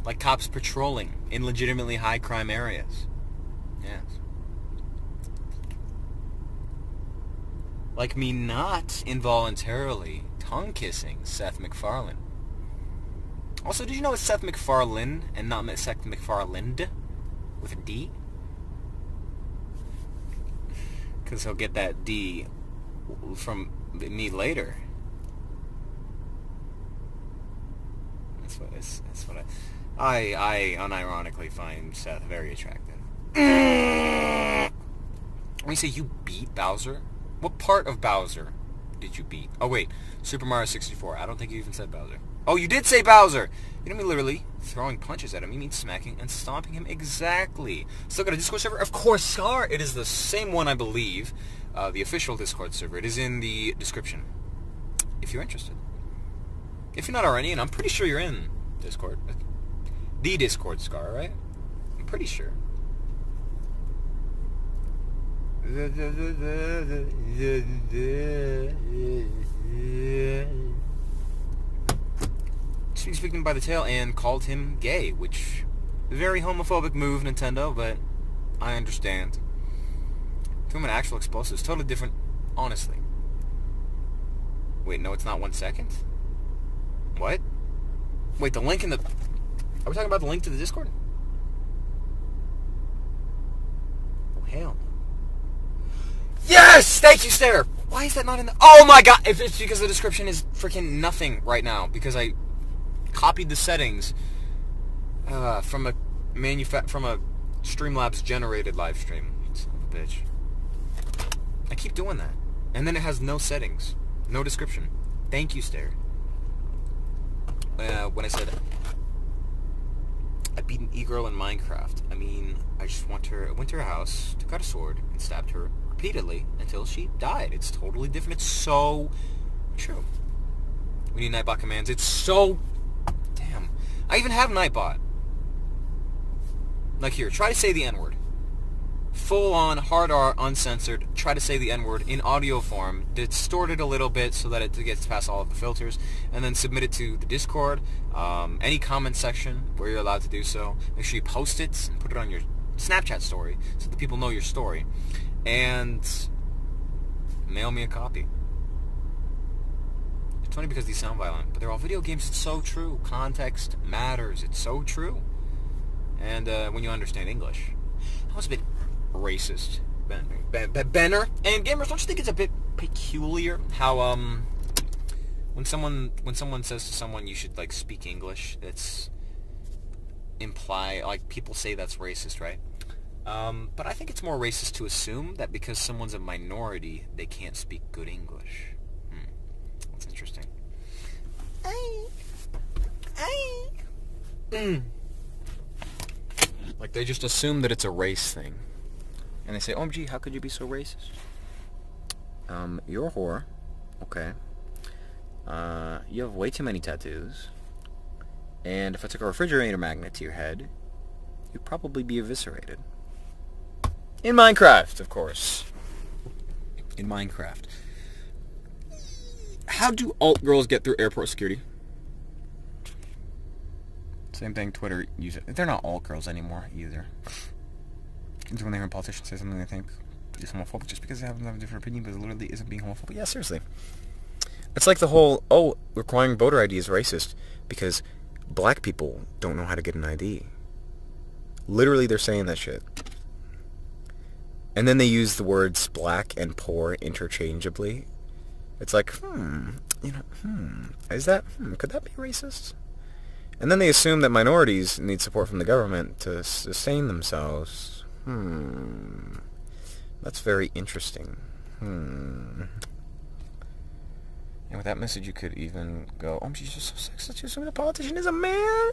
Like cops patrolling in legitimately high crime areas. Yes. Like me not involuntarily tongue-kissing Seth MacFarlane. Also, did you know it's Seth MacFarlane and not Seth MacFarland with a D? Because he'll get that D from me later. That's what I unironically find Seth very attractive. When you say you beat Bowser, what part of Bowser did you beat? Oh wait, Super Mario 64. I don't think you even said Bowser. Oh, you did say Bowser! You don't mean literally throwing punches at him. You mean smacking and stomping him. Exactly. Still got a Discord server? Of course, Scar! It is the same one, I believe. The official Discord server. It is in the description. If you're interested. If you're not already, and I'm pretty sure you're in Discord. The Discord, Scar, right? I'm pretty sure. Speaking by the tail and called him gay, which very homophobic move, Nintendo, but I understand. To him an actual explosives, totally different, honestly. Wait, no, it's not 1 second? What? Wait, the link in the... Are we talking about the link to the Discord? Oh, hell no. Yes! Thank you, Stare! Why is that not in the... Oh my god! If it's because the description is freaking nothing right now, because I copied the settings from a Streamlabs generated live stream. Son of a bitch. I keep doing that. And then it has no settings. No description. Thank you, Stare. When I said I beat an e-girl in Minecraft, I mean, I went to her house, took out a sword, and stabbed her repeatedly until she died. It's totally different. It's so true. We need Nightbot commands. It's so... Damn. I even have Nightbot. Like here, try to say the N-word. Full on, hard R, uncensored, try to say the N-word in audio form, distort it a little bit so that it gets past all of the filters, and then submit it to the Discord, any comment section where you're allowed to do so. Make sure you post it and put it on your Snapchat story so that people know your story. And mail me a copy. It's funny because these sound violent, but they're all video games. It's so true. Context matters. It's so true. And when you understand English. That was a bit racist, Benner. And gamers, don't you think it's a bit peculiar how when someone says to someone you should like speak English, it's imply like people say that's racist, right? But I think it's more racist to assume that because someone's a minority, they can't speak good English. That's interesting. Like they just assume that it's a race thing. And they say, OMG, how could you be so racist? You're a whore. Okay. You have way too many tattoos. And if I took a refrigerator magnet to your head, you'd probably be eviscerated. In Minecraft, of course. In Minecraft. How do alt girls get through airport security? Same thing, Twitter use it. They're not alt girls anymore, either. It's when they hear a politician say something they think is homophobic just because they have a different opinion, but it literally isn't being homophobic. Yeah, seriously. It's like the whole, requiring voter ID is racist because black people don't know how to get an ID. Literally, they're saying that shit. And then they use the words black and poor interchangeably. It's like, is that, could that be racist? And then they assume that minorities need support from the government to sustain themselves. That's very interesting. And with that message, you could even go, oh, she's just so sexist. You assume the politician is a man?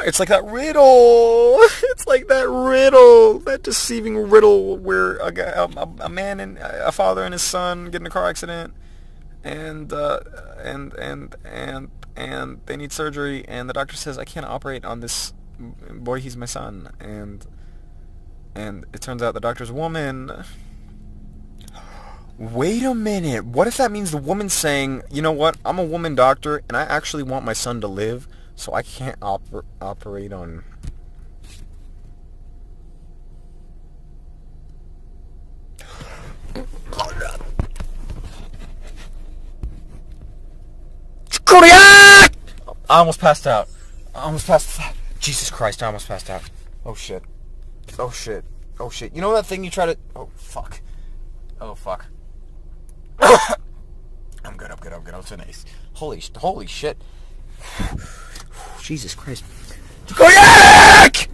It's like that riddle. It's like that riddle. That deceiving riddle where a man and a father and his son get in a car accident, and they need surgery, and the doctor says, I can't operate on this boy, he's my son, and it turns out the doctor's a woman. Wait a minute, what if that means the woman's saying, you know what, I'm a woman doctor, and I actually want my son to live, so I can't operate on... Kodiak! I almost passed out. Jesus Christ, I almost passed out. Oh shit. You know that thing you try to... Oh fuck. I'm good. I'm so nice. Holy shit. Jesus Christ. Draconiac!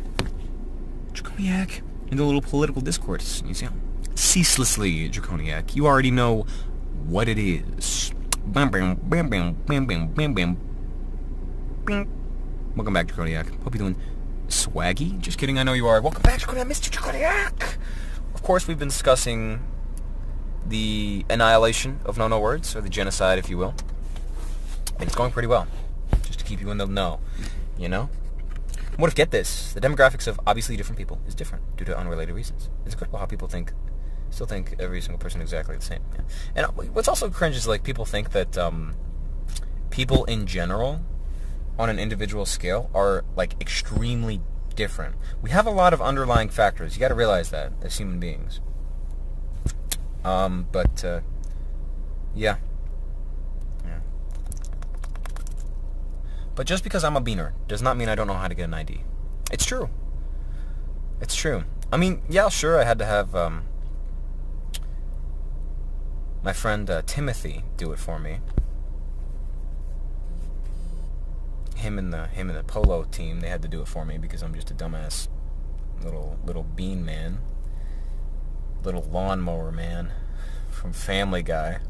In the little political discourse, you see, ceaselessly Draconiac. You already know what it is. Bam, bam, bam, bam, bam, bam, bam, bam. Bing. Welcome back, Draconiac. Hope you're doing swaggy. Just kidding, I know you are. Welcome back, Draconiac, Mr. Draconiac. Of course, we've been discussing the annihilation of no words, or the genocide, if you will. And it's going pretty well. Just to keep you in the know, you know? What if, get this, the demographics of obviously different people is different due to unrelated reasons. It's incredible how people still think every single person exactly the same. Yeah. And what's also cringe is like people think that people in general, on an individual scale, are like extremely different. We have a lot of underlying factors. You got to realize that as human beings. Yeah. But just because I'm a beaner does not mean I don't know how to get an ID. It's true. I mean, yeah, sure, I had to have my friend Timothy do it for me. Him and the polo team, they had to do it for me because I'm just a dumbass little bean man. Little lawnmower man from Family Guy.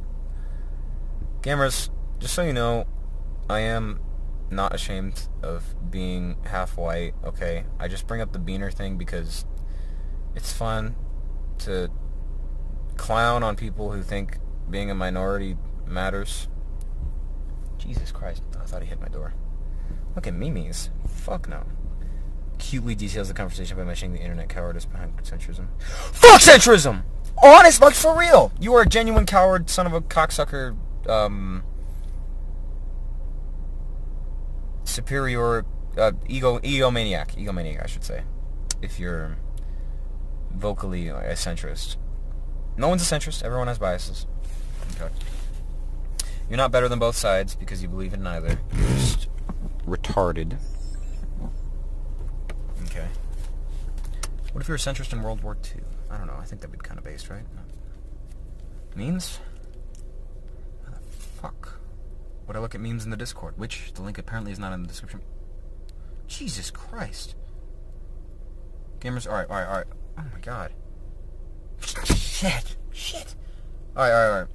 Gamers, just so you know, I am not ashamed of being half white, okay? I just bring up the beaner thing because it's fun to clown on people who think being a minority matters. Jesus Christ. I thought he hit my door. Look at memes. Fuck no. Cutely details the conversation by mentioning the internet cowardice behind centrism. Fuck centrism! Honest, like for real! You are a genuine coward, son of a cocksucker, superior, egomaniac, I should say. If you're vocally a centrist. No one's a centrist, everyone has biases. Okay. You're not better than both sides because you believe in neither. You're just retarded. Okay. What if you're a centrist in World War II? I don't know. I think that'd be kind of based, right? Memes? How the fuck would I look at memes in the Discord? Which the link apparently is not in the description. Jesus Christ. Gamers, alright. Oh my god. Shit. Alright.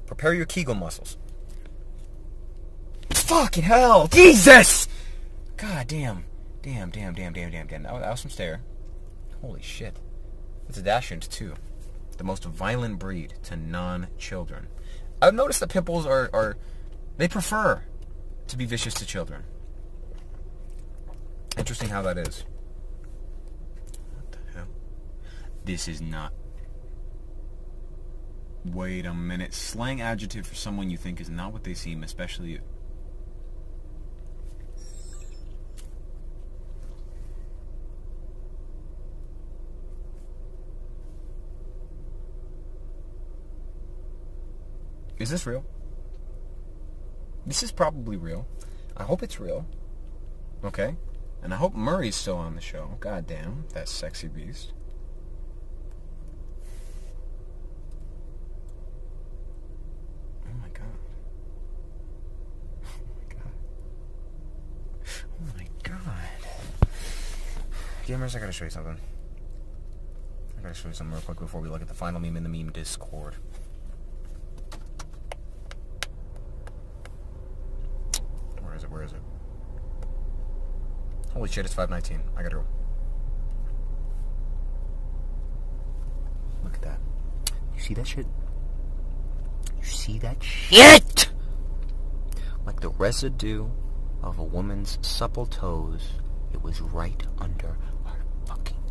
Prepare your Kegel muscles. Fucking hell! Jesus! God damn. Damn. That was some stare. Holy shit. It's a Dachshund, too. The most violent breed to non-children. I've noticed that pit bulls are... They prefer to be vicious to children. Interesting how that is. What the hell? This is not... Wait a minute. Slang adjective for someone you think is not what they seem, especially... Is this real? This is probably real. I hope it's real. Okay? And I hope Murray's still on the show. God damn, that sexy beast. Oh my god. Oh my god. Gamers, I gotta show you something. I gotta show you something real quick before we look at the final meme in the meme Discord. Where is it? Holy shit, it's 5:19. I gotta go. Look at that. You see that shit? You see that shit? Like the residue of a woman's supple toes, it was right under our fucking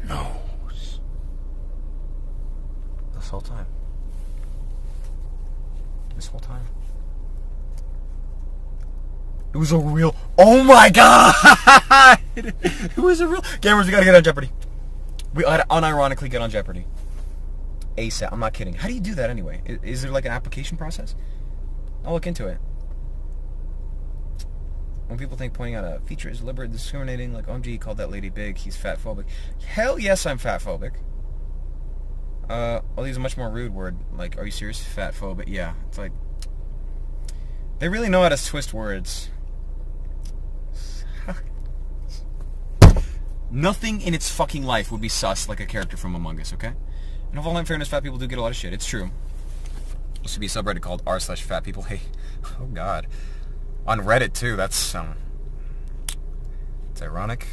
nose. This whole time. It was a real... Oh my god! It was a real... Gamers, we gotta get on Jeopardy. We gotta unironically get on Jeopardy. ASAP. I'm not kidding. How do you do that anyway? Is there like an application process? I'll look into it. When people think pointing out a feature is deliberate, discriminating, like OMG, he called that lady big, he's fatphobic. Hell yes, I'm fatphobic. I'll use a much more rude word, like, are you serious? Fatphobic. Yeah, it's like... They really know how to twist words. Nothing in its fucking life would be sus like a character from Among Us, okay? And of all unfairness, fat people do get a lot of shit. It's true. Used to be a subreddit called r/fat people. Hey, oh god. On Reddit too. That's it's ironic.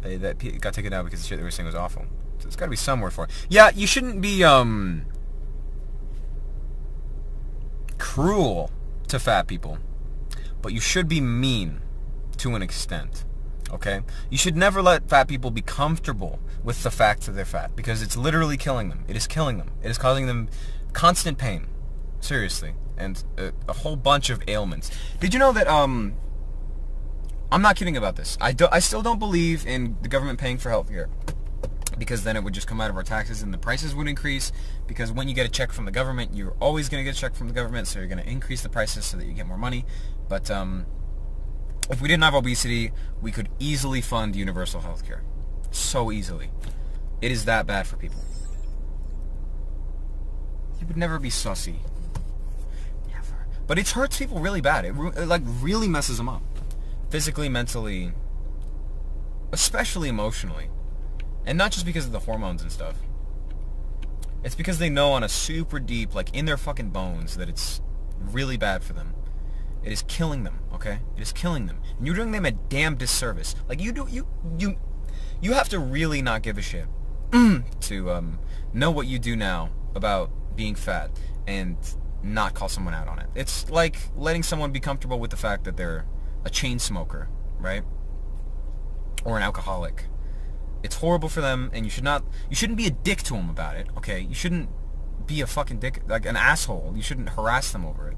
That got taken down because the shit they were saying was awful. So there's got to be some word for it. Yeah, you shouldn't be cruel to fat people, but you should be mean to an extent. Okay? You should never let fat people be comfortable with the fact that they're fat, because it's literally killing them. It is killing them. It is causing them constant pain. Seriously. And a whole bunch of ailments. Did you know that, I'm not kidding about this. I still don't believe in the government paying for healthcare, because then it would just come out of our taxes and the prices would increase, because when you get a check from the government, you're always going to get a check from the government, so you're going to increase the prices so that you get more money. But, if we didn't have obesity, we could easily fund universal health care. So easily. It is that bad for people. You would never be sussy. Never. But it hurts people really bad. It like really messes them up. Physically, mentally, especially emotionally. And not just because of the hormones and stuff. It's because they know on a super deep, like in their fucking bones, that it's really bad for them. It is killing them, okay? It is killing them. And you're doing them a damn disservice. Like, you have to really not give a shit to know what you do now about being fat and not call someone out on it. It's like letting someone be comfortable with the fact that they're a chain smoker, right? Or an alcoholic. It's horrible for them, and you shouldn't be a dick to them about it, okay? You shouldn't be a fucking dick, like an asshole. You shouldn't harass them over it.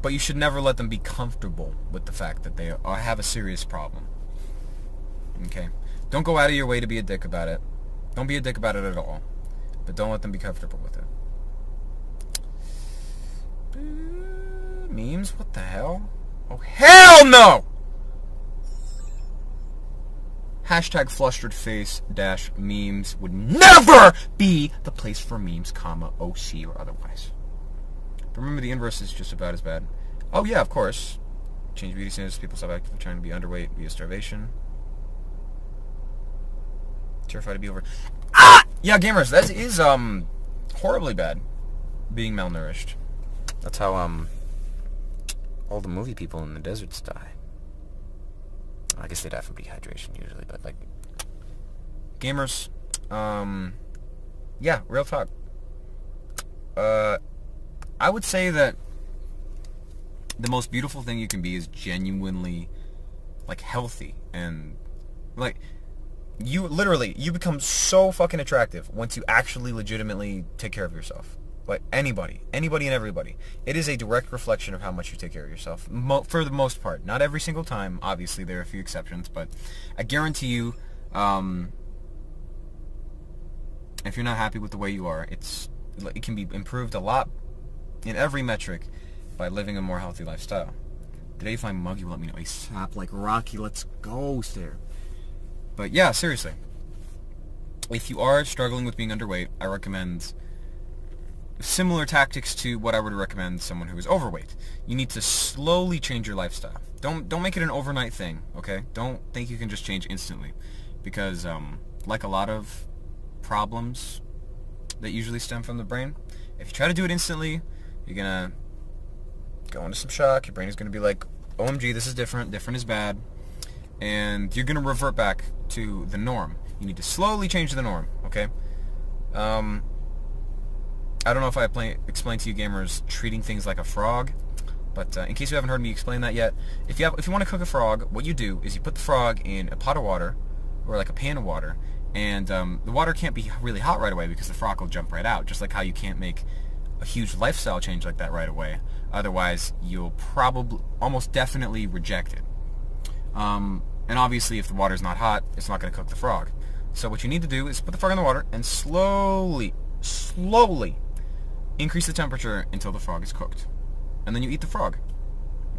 But you should never let them be comfortable with the fact that they have a serious problem. Okay? Don't go out of your way to be a dick about it. Don't be a dick about it at all. But don't let them be comfortable with it. Memes? What the hell? Oh, hell no! Hashtag flustered face dash memes would never be the place for memes, comma, OC or otherwise. But remember, the inverse is just about as bad. Oh yeah, of course. Change beauty standards. People stop actively trying to be underweight via starvation. Terrified to be over. Ah! Yeah, gamers, that is horribly bad. Being malnourished. That's how all the movie people in the deserts die. I guess they die from dehydration usually, but like Gamers, yeah, real talk. I would say that the most beautiful thing you can be is genuinely, like, healthy. And, like, you become so fucking attractive once you actually legitimately take care of yourself. Like, anybody and everybody. It is a direct reflection of how much you take care of yourself, for the most part. Not every single time, obviously, there are a few exceptions, but I guarantee you, if you're not happy with the way you are, it can be improved a lot in every metric by living a more healthy lifestyle. Today, if I'm muggy, let me know ASAP. Like Rocky, let's go, stare. But yeah, seriously, if you are struggling with being underweight, I recommend similar tactics to what I would recommend someone who is overweight. You need to slowly change your lifestyle. Don't make it an overnight thing, okay? Don't think you can just change instantly, because like a lot of problems that usually stem from the brain, if you try to do it instantly, you're gonna go into some shock. Your brain is gonna be like, OMG, this is different is bad, and you're gonna revert back to the norm. You need to slowly change the norm, okay? I don't know if I explained to you gamers treating things like a frog, but in case you haven't heard me explain that yet, if you want to cook a frog, what you do is you put the frog in a pot of water, or like a pan of water, and the water can't be really hot right away because the frog will jump right out, just like how you can't make a huge lifestyle change like that right away. Otherwise, you'll probably, almost definitely reject it. And obviously, if the water's not hot, it's not going to cook the frog. So what you need to do is put the frog in the water and slowly increase the temperature until the frog is cooked. And then you eat the frog.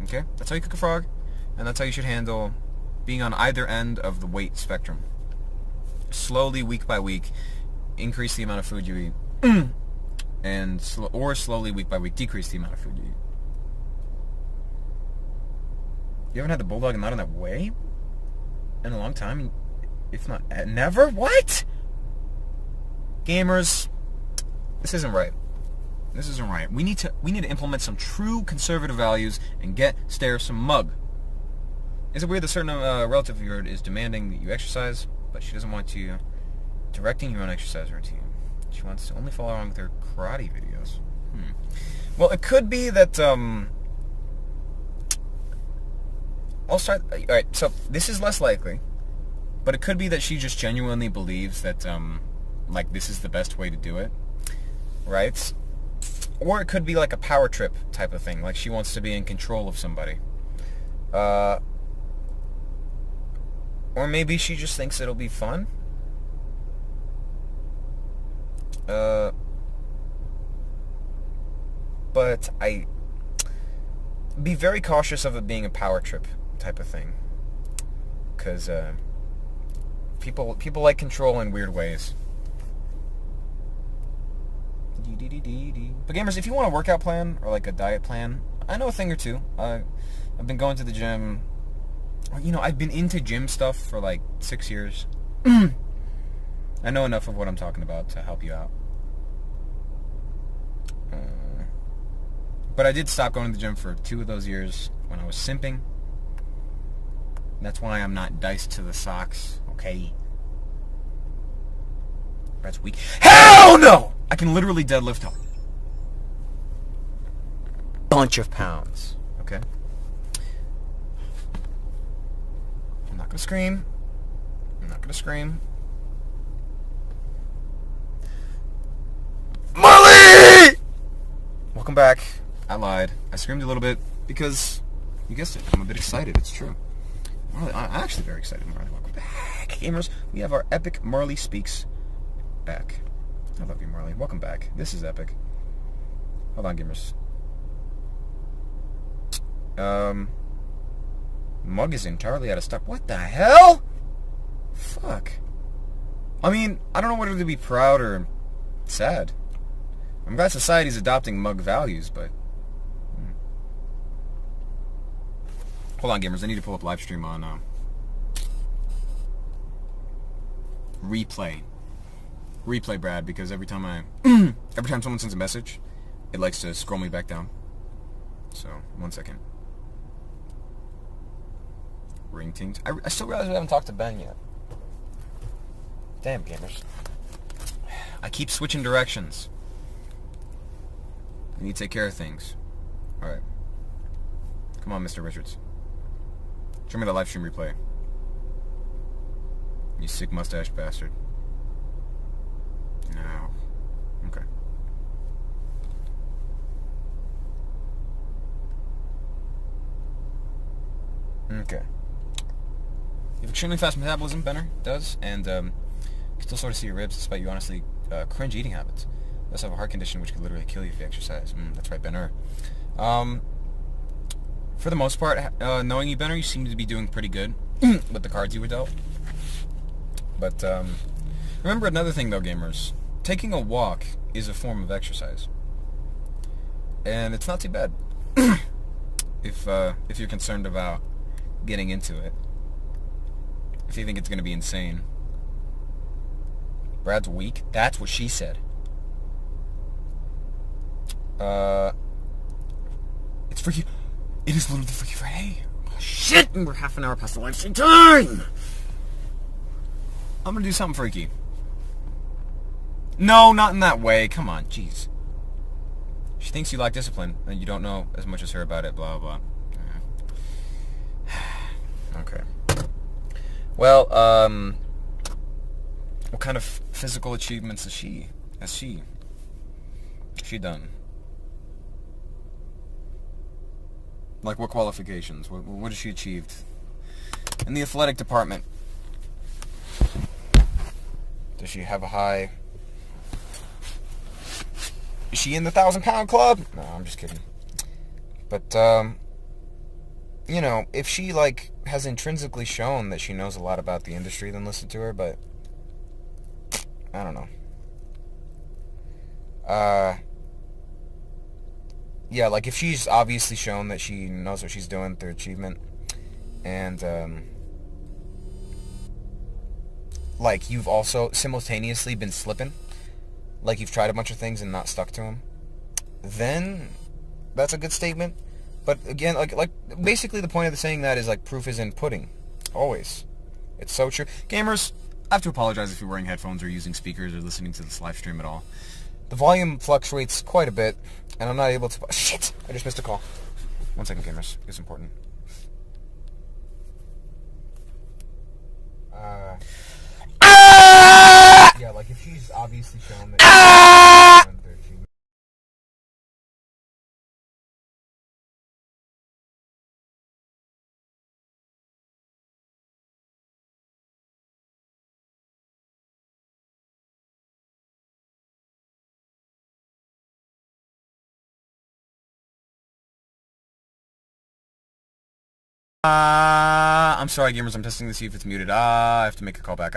Okay? That's how you cook a frog, and that's how you should handle being on either end of the weight spectrum. Slowly, week by week, increase the amount of food you eat. And slowly, week by week, decrease the amount of food you eat. You haven't had the bulldog and not in that way in a long time? If not never? What? Gamers, this isn't right. This isn't right. We need to implement some true conservative values and get Stare some mug. Is it weird that a certain relative of yours is demanding that you exercise, but she doesn't want you directing your own exercise routine? She wants to only follow along with her karate videos. Well, it could be that, I'll start, alright, so this is less likely, but it could be that she just genuinely believes that, like, this is the best way to do it, right? Or it could be like a power trip type of thing, like she wants to be in control of somebody. Or maybe she just thinks it'll be fun. But I be very cautious of it being a power trip type of thing, because people like control in weird ways. But gamers, if you want a workout plan or like a diet plan, I know a thing or two. I've been going to the gym. You know, I've been into gym stuff for like 6 years. I know enough of what I'm talking about to help you out. But I did stop going to the gym for 2 of those years when I was simping. That's why I'm not diced to the socks, okay? That's weak. Hell no! I can literally deadlift a bunch of pounds. Okay. I'm not gonna scream. I'm not gonna scream. Marley! Welcome back. I lied. I screamed a little bit because, you guessed it, I'm a bit excited. It's true. Marley, I'm actually very excited. Marley, welcome back, gamers. We have our epic Marley Speaks back. I love you, Marley. Welcome back. This is epic. Hold on, gamers. Mug is entirely out of stock. What the hell? Fuck. I mean, I don't know whether to be proud or sad. I'm glad society's adopting mug values, but... Hold on, gamers. I need to pull up live stream on replay. Replay, Brad, because every time someone sends a message, it likes to scroll me back down. So, 1 second. Ring tings. I still realize we haven't talked to Ben yet. Damn, gamers. I keep switching directions. I need to take care of things. Alright. Come on, Mr. Richards. Show me the live stream replay. You sick mustache bastard. No. Okay. Okay. You have extremely fast metabolism, Benner does, and you can still sort of see your ribs despite your honestly cringe eating habits. You also have a heart condition which could literally kill you if you exercise. That's right, Benner. For the most part, knowing you, Benner, you seem to be doing pretty good with the cards you were dealt. But remember another thing, though, gamers. Taking a walk is a form of exercise. And it's not too bad if you're concerned about getting into it. If you think it's going to be insane. Brad's weak? That's what she said. It's Freaky... It is literally Freaky Friday. Oh, shit! And we're half an hour past the live stream time! I'm gonna do something freaky. No, not in that way. Come on, jeez. She thinks you lack discipline, and you don't know as much as her about it, blah, blah. Okay. Well, what kind of physical achievements has she done? Like, what qualifications? What has she achieved? In the athletic department. Does she have a high... Is she in the 1,000-pound club? No, I'm just kidding. But, you know, if she, like, has intrinsically shown that she knows a lot about the industry, then listen to her, but... I don't know. Yeah, like, if she's obviously shown that she knows what she's doing through achievement, and, like, you've also simultaneously been slipping, like you've tried a bunch of things and not stuck to them, then that's a good statement. But again, like basically the point of the saying that is, like, proof is in pudding. Always. It's so true. Gamers, I have to apologize if you're wearing headphones or using speakers or listening to this live stream at all. The volume fluctuates quite a bit, and I'm not able to... Shit! I just missed a call. 1 second, gamers. It's important. Yeah, like, if she's obviously shown that... I'm sorry, gamers. I'm testing to see if it's muted. I have to make a call back.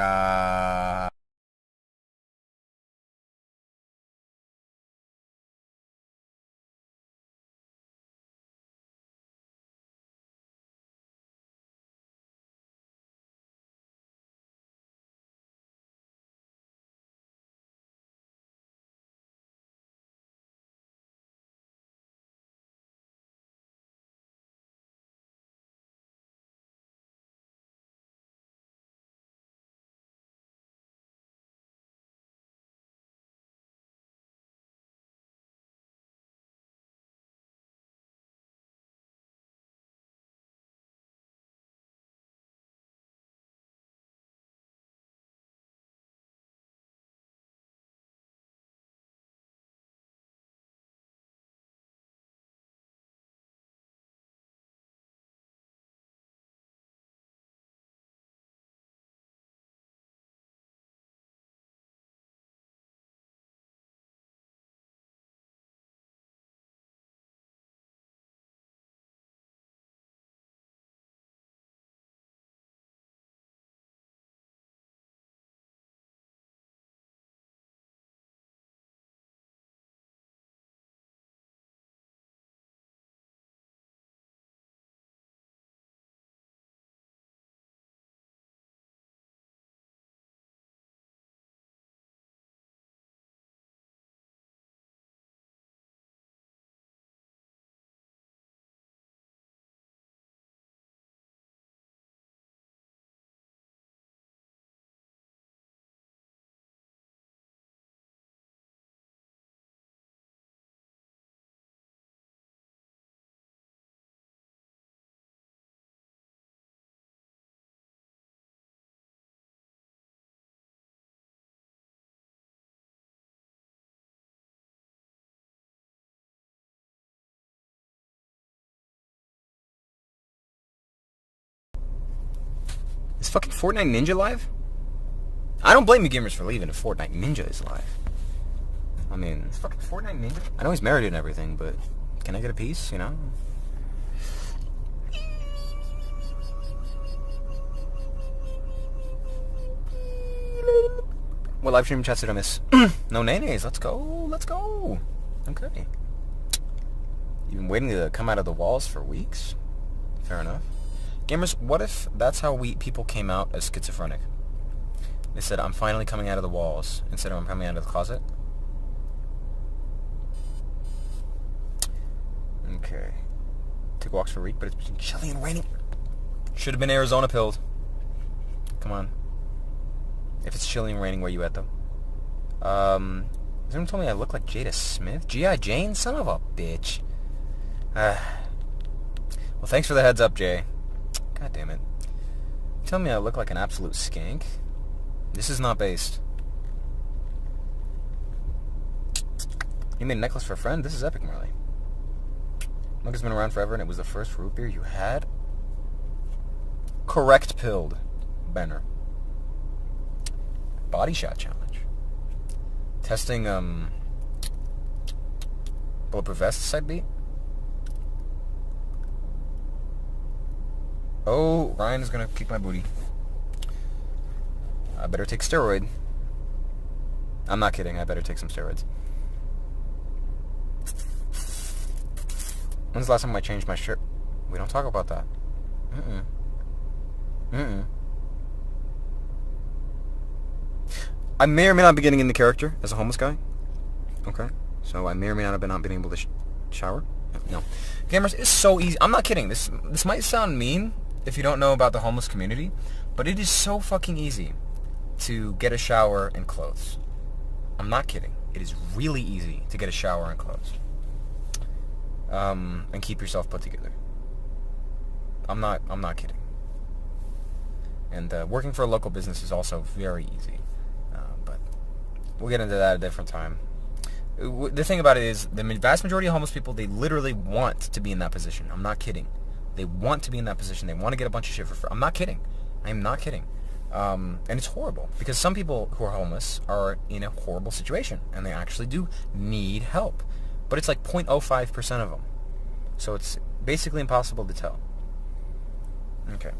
Is fucking Fortnite Ninja live? I don't blame you gamers for leaving if Fortnite Ninja is live. I mean, it's fucking Fortnite Ninja. I know he's married and everything, but can I get a piece, you know? What live stream chats did I miss? No nays. Let's go. Let's go. Okay. You've been waiting to come out of the walls for weeks? Fair enough. Gamers, what if that's how people came out as schizophrenic? They said, I'm finally coming out of the walls, instead of I'm coming out of the closet? Okay. Took walks for a week, but it's been chilly and raining. Should have been Arizona pilled. Come on. If it's chilly and raining, where you at, though? Someone told me I look like Jada Smith? G.I. Jane? Son of a bitch. Well, thanks for the heads up, Jay. God damn it. You tell me I look like an absolute skank? This is not based. You made a necklace for a friend? This is epic, Marley. Mug has been around forever, and it was the first root beer you had? Correct pilled. Banner. Body shot challenge. Testing, bulletproof vest side beat. Oh, Ryan is gonna kick my booty. I better take steroid. I'm not kidding, I better take some steroids. When's the last time I changed my shirt? We don't talk about that. I may or may not be getting in the character as a homeless guy. Okay. So I may or may not have been able to shower. No. Gamers, it's so easy. I'm not kidding. This might sound mean if you don't know about the homeless community, but it is so fucking easy to get a shower and clothes. I'm not kidding. It is really easy to get a shower and clothes. And keep yourself put together. I'm not kidding. And working for a local business is also very easy. But we'll get into that at a different time. The thing about it is, the vast majority of homeless people, they literally want to be in that position. I'm not kidding. They want to be in that position. They want to get a bunch of shit for free. I'm not kidding. I am not kidding. And it's horrible, because some people who are homeless are in a horrible situation, and they actually do need help. But it's like 0.05% of them. So it's basically impossible to tell. Okay.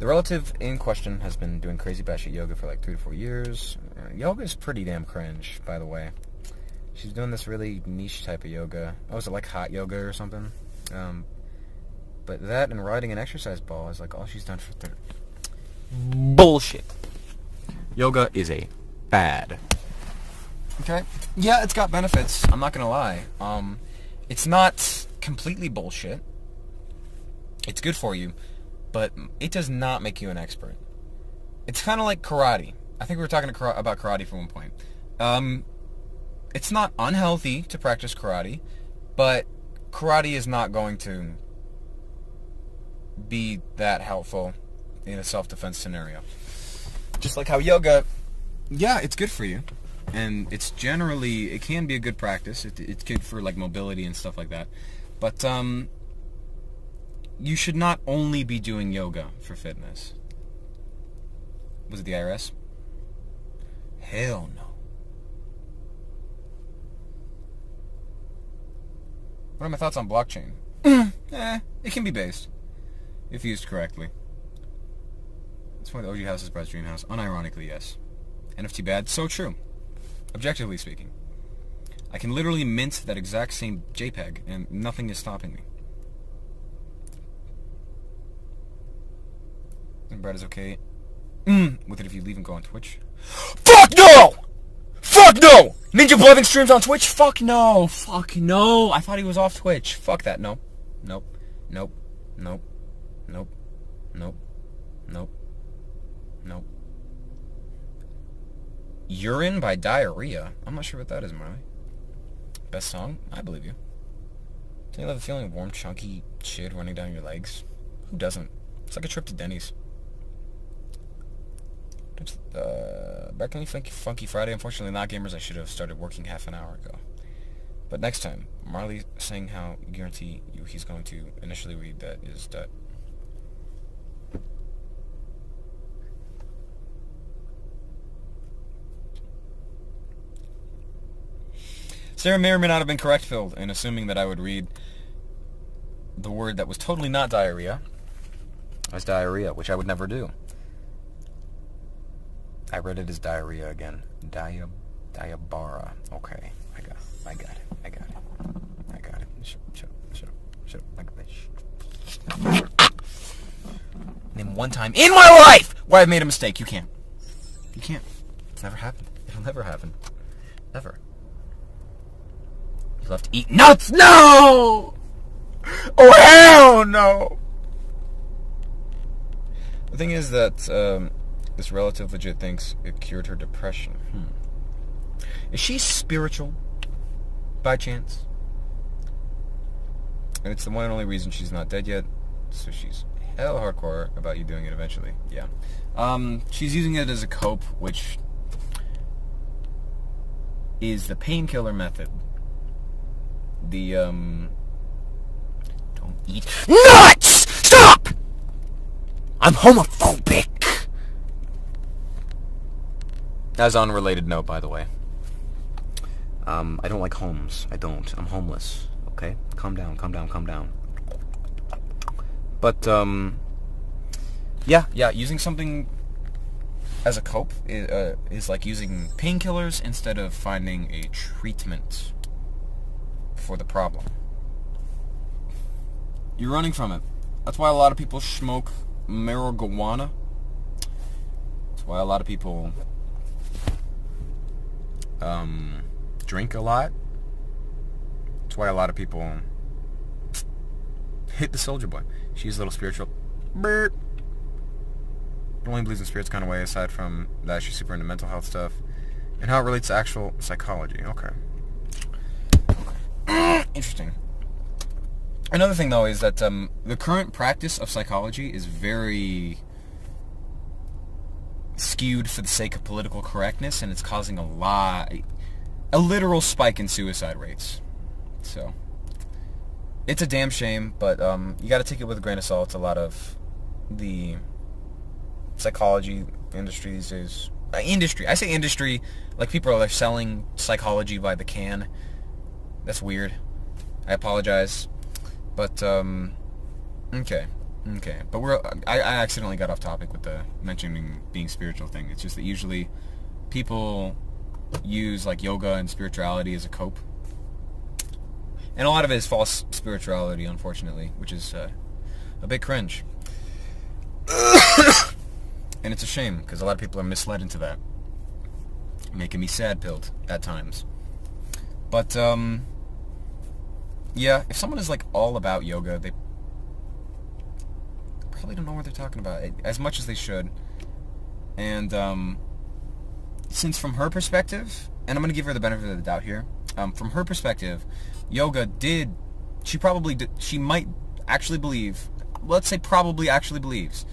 The relative in question has been doing crazy batshit yoga for like 3 to 4 years. Yoga is pretty damn cringe, by the way. She's doing this really niche type of yoga. Oh, is it like hot yoga or something? But that and riding an exercise ball is like all she's done for 30. Bullshit. Yoga is a fad. Okay? Yeah, it's got benefits. I'm not gonna lie. It's not completely bullshit. It's good for you, but it does not make you an expert. It's kind of like karate. I think we were talking about karate for one point. It's not unhealthy to practice karate, but karate is not going to be that helpful in a self-defense scenario. Just like how yoga, yeah, it's good for you. And it's generally, it can be a good practice. It's good for like mobility and stuff like that. But you should not only be doing yoga for fitness. Was it the IRS? Hell no. What are my thoughts on blockchain? It can be based, if used correctly. That's why the OG house is Brad's dream house. Unironically, yes. NFT bad? So true. Objectively speaking. I can literally mint that exact same JPEG, and nothing is stopping me. And Brad is okay with it if you leave and go on Twitch. Fuck no! Fuck no! Ninja Blevin streams on Twitch? Fuck no! Fuck no! I thought he was off Twitch. Fuck that. No. Nope. Nope. Nope. Nope. Nope. Nope. Nope. Urine by Diarrhea? I'm not sure what that is, Marley. Best song? I believe you. Don't you love the feeling of warm, chunky shit running down your legs? Who doesn't? It's like a trip to Denny's. Back on Funky Friday. Unfortunately not, gamers. I should have started working half an hour ago. But next time, Marley saying how you guarantee you he's going to initially read that is that Sarah may or may not have been correct, Phil, in assuming that I would read the word that was totally not diarrhea as diarrhea, which I would never do. I read it as diarrhea again. Diabara. Okay. I got it. Shut up. Name one time in my life where I've made a mistake. You can't. It's never happened. It'll never happen. Ever. You love to eat nuts? No! Oh, hell no! The thing is that this relative legit thinks it cured her depression. Is she spiritual, by chance? And it's the one and only reason she's not dead yet, so she's hell hardcore about you doing it eventually. Yeah. She's using it as a cope, which is the painkiller method. Don't eat nuts! Stop! I'm homophobic! As on unrelated note, by the way. I don't like homes. I don't. I'm homeless. Okay? Calm down. But, yeah, using something as a cope is like using painkillers instead of finding a treatment for the problem. You're running from it. That's why a lot of people smoke marijuana. That's why a lot of people drink a lot. That's why a lot of people hit the Soldier Boy. She's a little spiritual. Burp. Only believes in spirits kind of way. Aside from that, she's super into mental health stuff and how it relates to actual psychology. Okay. Interesting. Another thing, though, is that the current practice of psychology is very skewed for the sake of political correctness, and it's causing a literal spike in suicide rates. So, it's a damn shame, but you got to take it with a grain of salt. A lot of the psychology industry these days... industry. I say industry like people are selling psychology by the can. That's weird. I apologize. But, okay. But I accidentally got off topic with the mentioning being spiritual thing. It's just that usually people use, like, yoga and spirituality as a cope. And a lot of it is false spirituality, unfortunately, which is a bit cringe. And it's a shame, because a lot of people are misled into that. Making me sad-pilled at times. But, yeah, if someone is, like, all about yoga, they probably don't know what they're talking about as much as they should. And, since from her perspective, and I'm going to give her the benefit of the doubt here, from her perspective, yoga she might actually believe, let's say probably actually believes,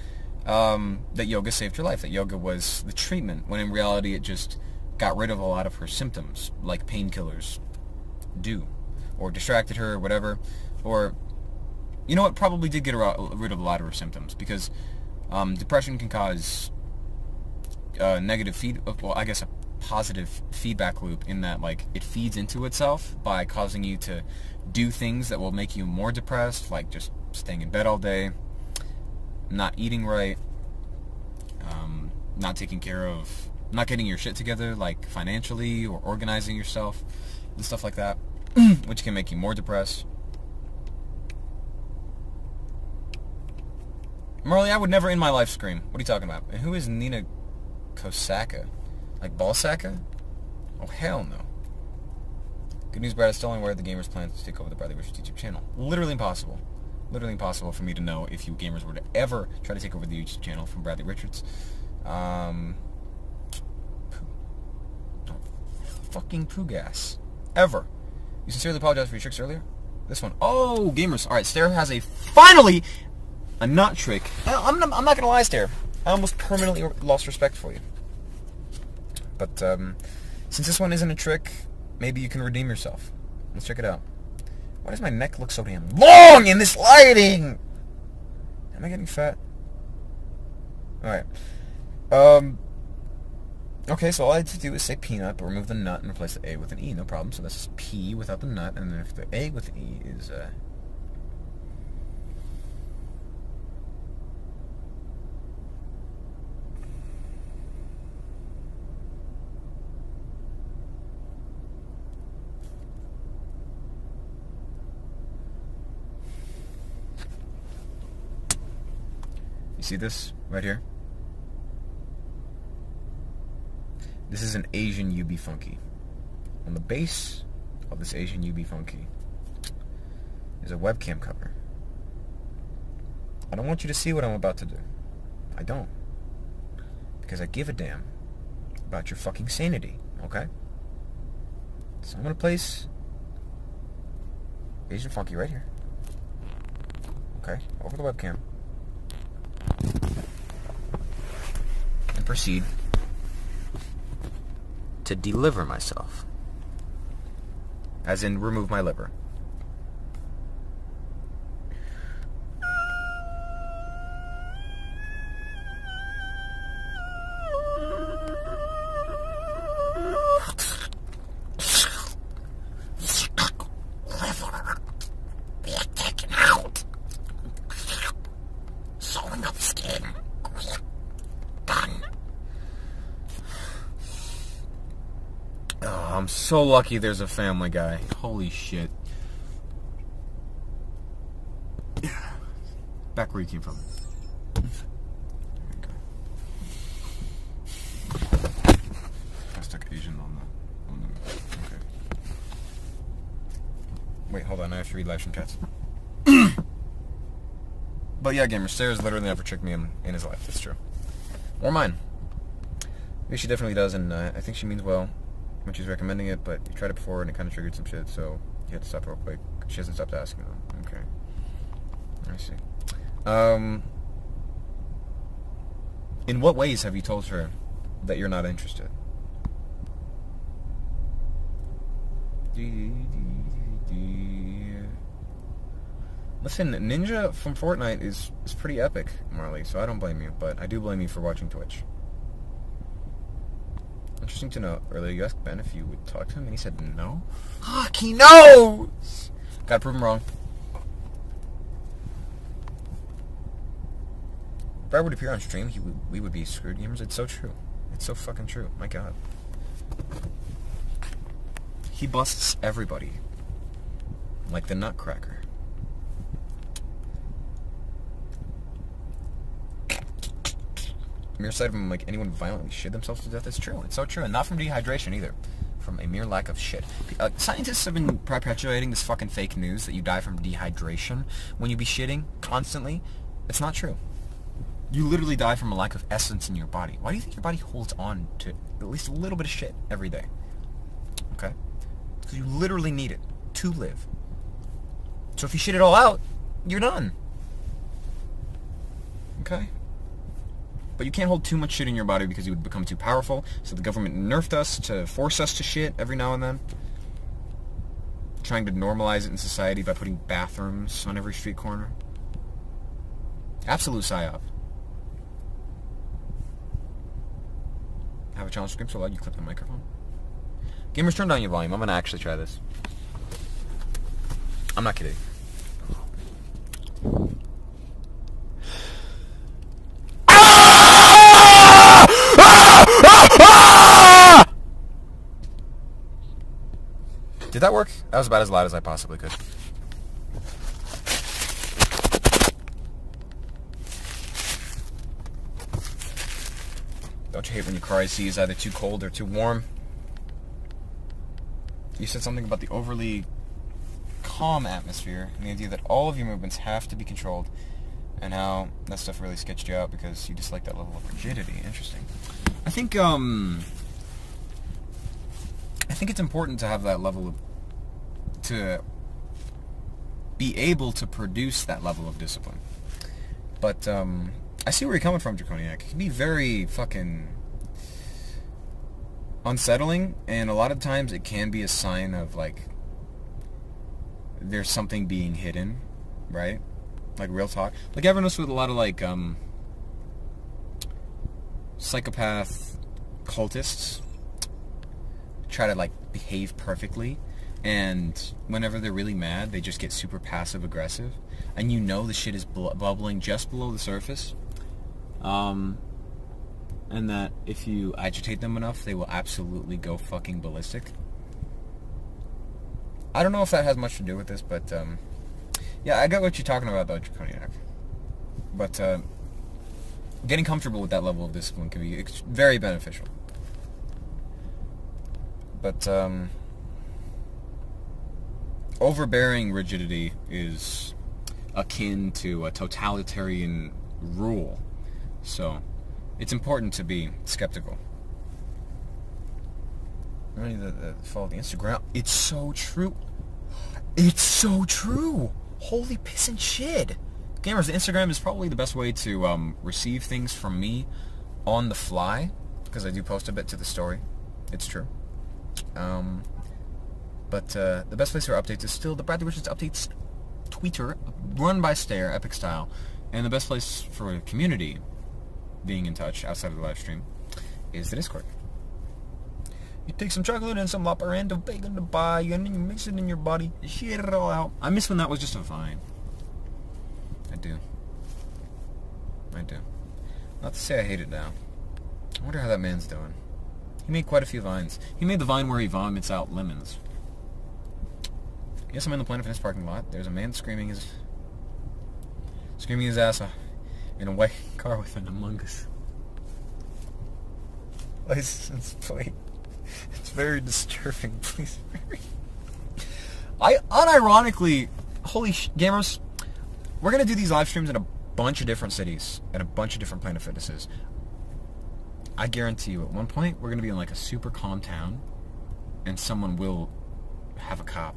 that yoga saved her life, that yoga was the treatment, when in reality it just got rid of a lot of her symptoms, like painkillers do. Or distracted her, or whatever, or, you know what, probably did get rid of a lot of her symptoms, because depression can cause a positive feedback loop, in that, like, it feeds into itself by causing you to do things that will make you more depressed, like just staying in bed all day, not eating right, not getting your shit together, like financially, or organizing yourself, and stuff like that. Which can make you more depressed. Marley, I would never in my life scream. What are you talking about? And who is Nina Kosaka? Like Balsaka? Oh, hell no. Good news, Brad is still unaware of the gamers' plans to take over the Bradley Richards YouTube channel. Literally impossible. Literally impossible for me to know if you gamers were to ever try to take over the YouTube channel from Bradley Richards. Fucking poo gas. Ever. You sincerely apologize for your tricks earlier? This one. Oh, gamers. Alright, Stair has finally a not trick. I'm not going to lie, Stair. I almost permanently lost respect for you. But, since this one isn't a trick, maybe you can redeem yourself. Let's check it out. Why does my neck look so damn long in this lighting? Am I getting fat? Alright. Okay, so all I had to do is say peanut, but remove the nut and replace the A with an E. No problem. So this is P without the nut, and then if the A with the E is... You see this right here? This is an Asian UB Funky. On the base of this Asian UB Funky is a webcam cover. I don't want you to see what I'm about to do. I don't. Because I give a damn about your fucking sanity, okay? So I'm gonna place Asian Funky right here. Okay, over the webcam. And proceed to deliver myself. As in, remove my liver. Liver. Be taken out. Sewing up skin. Done. Oh, I'm so lucky there's a Family Guy. Holy shit. Back where you came from. I stuck Asian on the okay. Wait, hold on, I have to read live from chats. But yeah, gamer, Sarah's literally never tricked me in his life, that's true. Or mine. Maybe she definitely does, and I think she means well when she's recommending it, but you tried it before and it kind of triggered some shit, so you had to stop real quick. She hasn't stopped asking though. Okay. I see. In what ways have you told her that you're not interested? Listen, Ninja from Fortnite is pretty epic, Marley, so I don't blame you, but I do blame you for watching Twitch. Interesting to know. Earlier you asked Ben if you would talk to him, and he said no. Fuck, he knows! Gotta prove him wrong. If Brad would appear on stream, we would be screwed, gamers. It's so true. It's so fucking true. My God. He busts everybody. Like the Nutcracker. Mere sight of him, like anyone violently shit themselves to death, is true. It's so true, and not from dehydration either. From a mere lack of shit. Scientists have been perpetuating this fucking fake news that you die from dehydration when you be shitting constantly. It's not true. You literally die from a lack of essence in your body. Why do you think your body holds on to at least a little bit of shit every day? Okay? Because you literally need it to live. So if you shit it all out, you're done. Okay? But you can't hold too much shit in your body because you would become too powerful. So the government nerfed us to force us to shit every now and then. Trying to normalize it in society by putting bathrooms on every street corner. Absolute psyop. Have a challenge stream so loud you clip the microphone. Gamers, turn down your volume. I'm going to actually try this. I'm not kidding. Did that work? That was about as loud as I possibly could. Don't you hate when your car AC is either too cold or too warm? You said something about the overly calm atmosphere and the idea that all of your movements have to be controlled, and how that stuff really sketched you out because you dislike that level of rigidity. Interesting. I think it's important to have that level of, to be able to produce that level of discipline. But I see where you're coming from, Draconiac. It can be very fucking unsettling, and a lot of times it can be a sign of, like, there's something being hidden, right? Like, real talk. Like, ever notice with a lot of, like, psychopath cultists try to like behave perfectly, and whenever they're really mad, they just get super passive aggressive, and you know the shit is bubbling just below the surface. And that if you agitate them enough, they will absolutely go fucking ballistic. I don't know if that has much to do with this, but yeah, I get what you're talking about though, Draconiac. But getting comfortable with that level of discipline can be very beneficial. But overbearing rigidity is akin to a totalitarian rule. So it's important to be skeptical. I need to follow the Instagram. It's so true. It's so true. Holy piss and shit. Gamers, the Instagram is probably the best way to receive things from me on the fly, because I do post a bit to the story. It's true. But the best place for updates is still the Bradley Richards Updates Twitter, run by Stare, epic style. And the best place for a community being in touch outside of the live stream is the Discord. You take some chocolate and some laparanda bacon to buy, and then you mix it in your body, you shit it all out. I miss when that was just a vine. I do. Not to say I hate it now. I wonder how that man's doing. He made quite a few vines. He made the vine where he vomits out lemons. Yes, I'm in the Planet Fitness parking lot. There's a man screaming his ass off in a white car with an Among Us license plate. It's very disturbing. Please. I unironically, gamers, we're gonna do these live streams in a bunch of different cities and a bunch of different Planet Fitnesses. I guarantee you, at one point, we're gonna be in like a super calm town, and someone will have a cop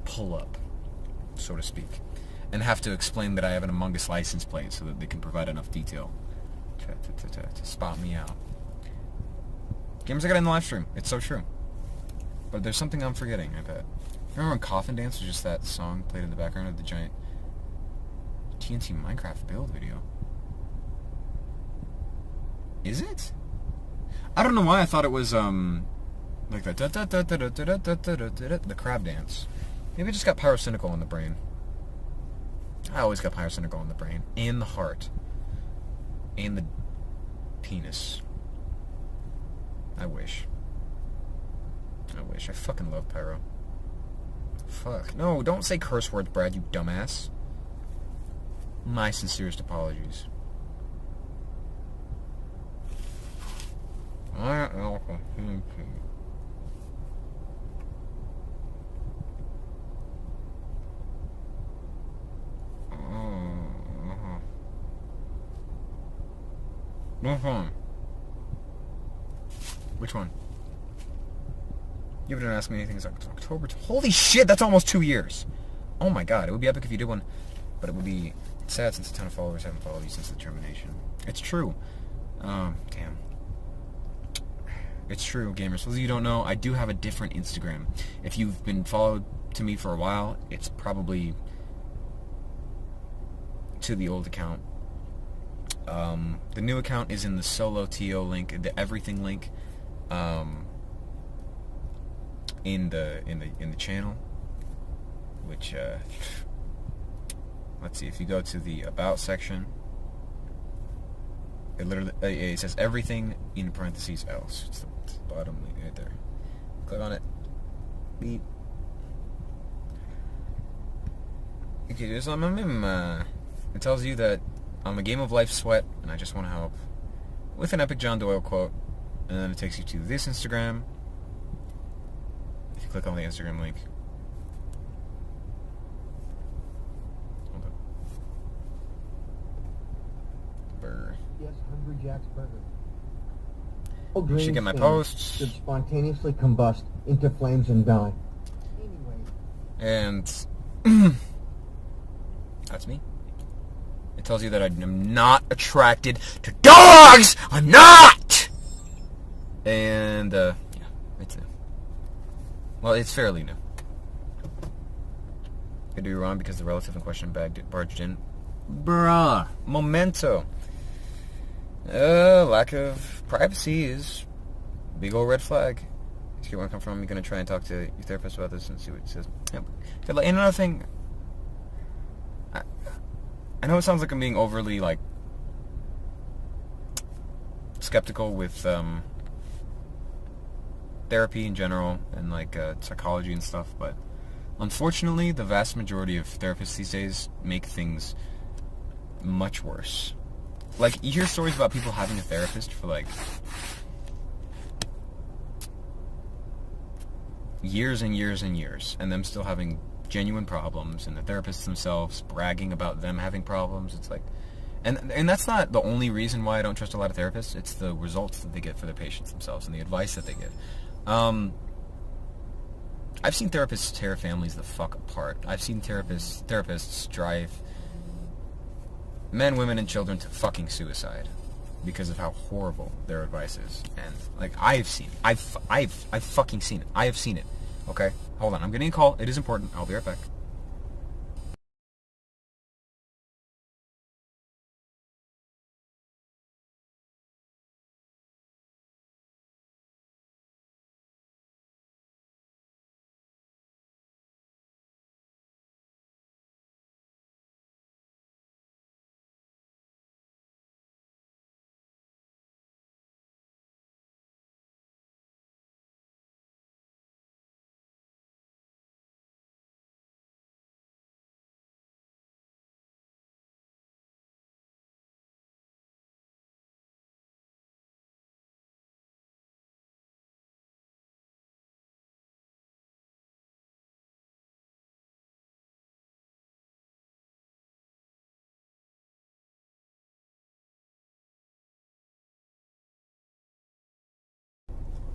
pull up, so to speak, and have to explain that I have an Among Us license plate so that they can provide enough detail to spot me out. Gamers, I got in the live stream. It's so true. But there's something I'm forgetting, I bet. Remember when Coffin Dance was just that song played in the background of the giant TNT Minecraft build video? Is it? I don't know why I thought it was, like the the crab dance. Maybe I just got pyrocynical in the brain. I always got pyrocynical in the brain. And the heart. And the penis. I wish. I fucking love pyro. Fuck. No, don't say curse words, Brad, you dumbass. My sincerest apologies. Which one? You haven't asked me anything. It's October. Holy shit, that's almost 2 years. Oh my god, it would be epic if you did one, but it would be sad since a ton of followers haven't followed you since the termination. It's true. Damn. It's true, gamers. For those of you who don't know, I do have a different Instagram. If you've been followed to me for a while, it's probably to the old account. The new account is in the solo TO link, the everything link, in the channel, which let's see, if you go to the about section, it literally it says everything in parentheses else. It's the bottom link right there. Click on it. Beep. Okay, there's it tells you that I'm a game of life sweat and I just want to help, with an epic John Doyle quote, and then it takes you to this Instagram. If you click on the Instagram link, hold up. Burger. Yes, Hungry Jack's burger. You should get my posts. Should spontaneously combust into flames and die. Anyway. And that's me. It tells you that I am not attracted to dogs! I'm not! And, yeah, it's new. Well, it's fairly new. Could be wrong because the relative in question barged in. Bruh. Memento. Lack of privacy is a big old red flag. You see where I come from? You're going to try and talk to your therapist about this and see what he says. Yeah. And another thing, I know it sounds like I'm being overly, like, skeptical with therapy in general and, like, psychology and stuff, but unfortunately, the vast majority of therapists these days make things much worse. Like, you hear stories about people having a therapist for, like, years and years and years, and them still having genuine problems, and the therapists themselves bragging about them having problems. It's like, and that's not the only reason why I don't trust a lot of therapists. It's the results that they get for their patients themselves and the advice that they give. I've seen therapists tear families the fuck apart. I've seen therapists drive men, women, and children to fucking suicide because of how horrible their advice is. And, like, I've fucking seen it. I have seen it. Okay? Hold on. I'm getting a call. It is important. I'll be right back.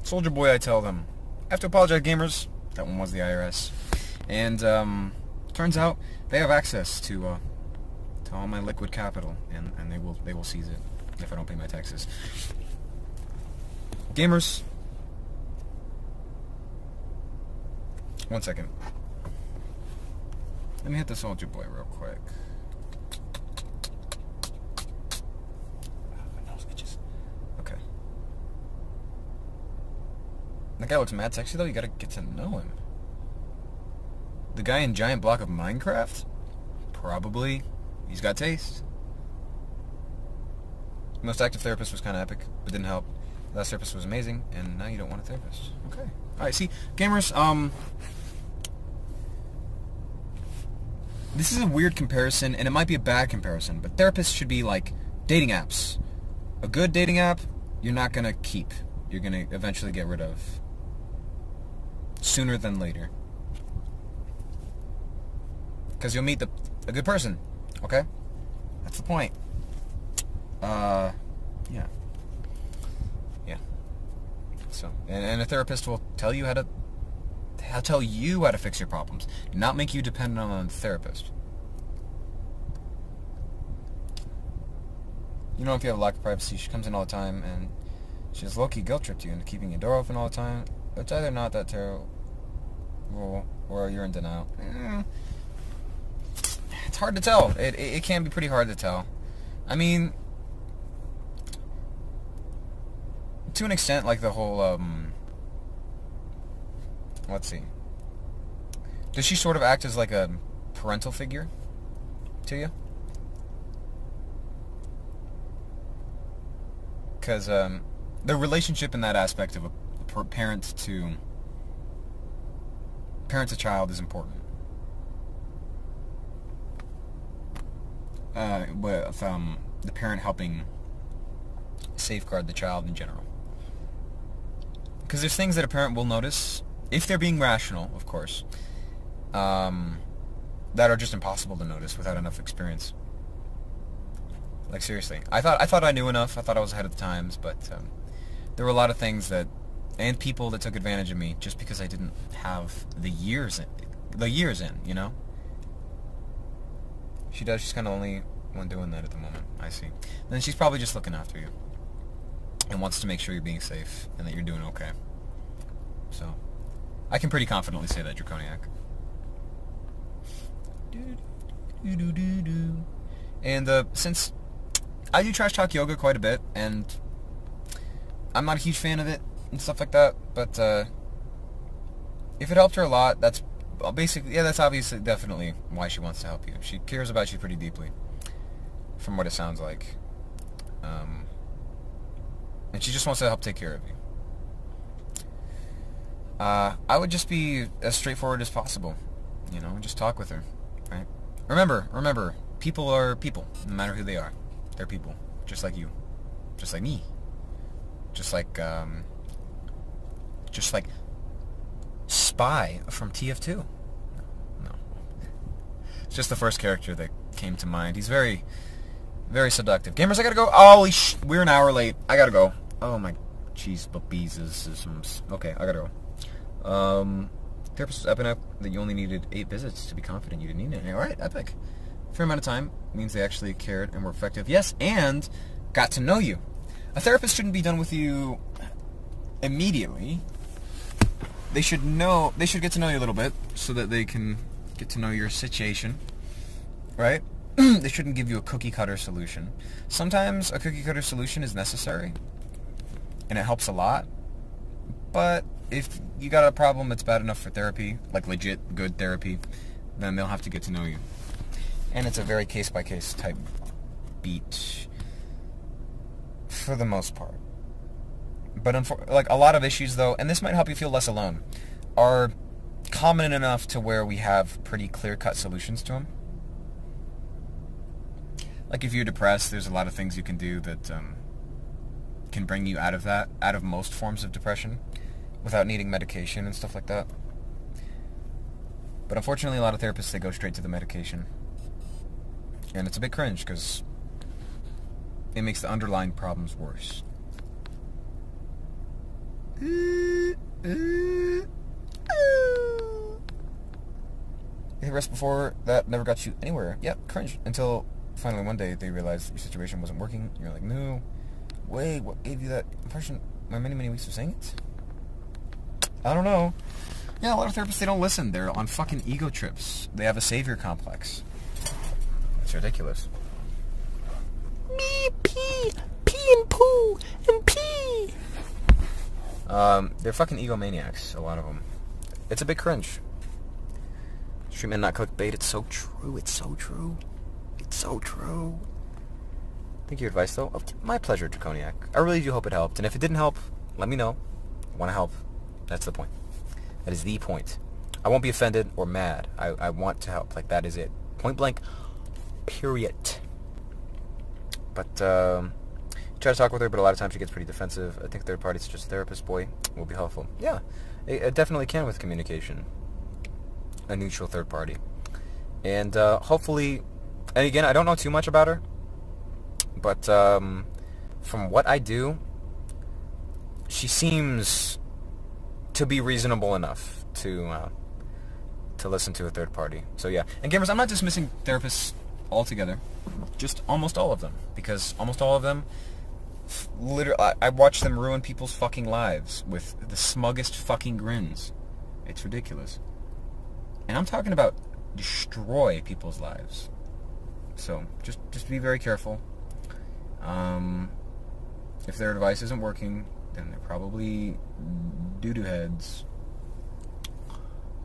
Soldier Boy, I tell them, I have to apologize, gamers. That one was the IRS. And, turns out they have access to all my liquid capital, and they will seize it if I don't pay my taxes. Gamers, one second. Let me hit the Soldier Boy real quick. My nose itches. Okay. That guy looks mad sexy, though. You gotta get to know him. The guy in Giant Block of Minecraft? Probably. He's got taste. Most active therapist was kind of epic, but didn't help. Last therapist was amazing, and now you don't want a therapist. Okay. Alright, see, gamers, this is a weird comparison, and it might be a bad comparison, but therapists should be like dating apps. A good dating app, you're not gonna keep. You're gonna eventually get rid of. Sooner than later. Because you'll meet a good person, okay? That's the point. Yeah. Yeah. So, and a therapist will tell you how to fix your problems, not make you dependent on the therapist. You know, if you have a lack of privacy, she comes in all the time, and she's low-key guilt-tripped you into keeping your door open all the time. It's either not that terrible, or you're in denial. It's hard to tell. It can be pretty hard to tell. I mean, to an extent, like the whole, let's see. Does she sort of act as like a parental figure to you? Because the relationship in that aspect of a parent to child is important. With the parent helping safeguard the child in general. Because there's things that a parent will notice, if they're being rational, of course, that are just impossible to notice without enough experience. Like, seriously. I thought I knew enough. I thought I was ahead of the times, but there were a lot of things that, and people that took advantage of me just because I didn't have the years in, you know? She does. She's kind of the only one doing that at the moment. I see. Then she's probably just looking after you and wants to make sure you're being safe and that you're doing okay. So, I can pretty confidently say that, Draconiac. And since I do trash talk yoga quite a bit, and I'm not a huge fan of it and stuff like that, but if it helped her a lot, that's basically, yeah, that's obviously definitely why she wants to help you. She cares about you pretty deeply, from what it sounds like. And she just wants to help take care of you. I would just be as straightforward as possible, you know, just talk with her, right? Remember, people are people, no matter who they are. They're people, just like you, just like me, just like Spy from TF2. No. It's just the first character that came to mind. He's very, very seductive. Gamers, I gotta go. Holy we're an hour late. I gotta go. Oh my, jeez, okay, I gotta go. Therapist was epic that you only needed 8 visits to be confident you didn't need it. All right, epic. Fair amount of time means they actually cared and were effective. Yes, and got to know you. A therapist shouldn't be done with you immediately. They should get to know you a little bit so that they can get to know your situation, right? They shouldn't give you a cookie cutter solution. Sometimes a cookie cutter solution is necessary, and it helps a lot. But if you got a problem that's bad enough for therapy, like legit good therapy, then they'll have to get to know you. And it's a very case-by-case type beat for the most part. But like a lot of issues, though, and this might help you feel less alone, are common enough to where we have pretty clear-cut solutions to them. Like if you're depressed, there's a lot of things you can do that can bring you out of most forms of depression, without needing medication and stuff like that. But unfortunately, a lot of therapists, they go straight to the medication. And it's a bit cringe, because it makes the underlying problems worse. The rest before that never got you anywhere. Yep, cringe. Until finally one day they realized your situation wasn't working. You're like, no, wait, what gave you that impression? My many, many weeks of saying it? I don't know. Yeah, a lot of therapists, they don't listen. They're on fucking ego trips. They have a savior complex. It's ridiculous. Me, pee and poo, and pee. They're fucking egomaniacs, a lot of them. It's a bit cringe. Treatment, not clickbait. It's so true. It's so true. It's so true. Thank you for your advice, though. Oh, my pleasure, Draconiac. I really do hope it helped. And if it didn't help, let me know. I want to help. That's the point. That is the point. I won't be offended or mad. I want to help. Like, that is it. Point blank. Period. But, try to talk with her, but a lot of times she gets pretty defensive. I think third party, such as a therapist, boy, will be helpful. Yeah, it definitely can with communication. A neutral third party. And, hopefully, and again, I don't know too much about her, but, from what I do, she seems to be reasonable enough to listen to a third party. So yeah, and gamers, I'm not dismissing therapists altogether, just almost all of them, because almost all of them, literally, I watch them ruin people's fucking lives with the smuggest fucking grins. It's ridiculous. And I'm talking about destroy people's lives. So just be very careful. If their advice isn't working, then they're probably doo-doo heads.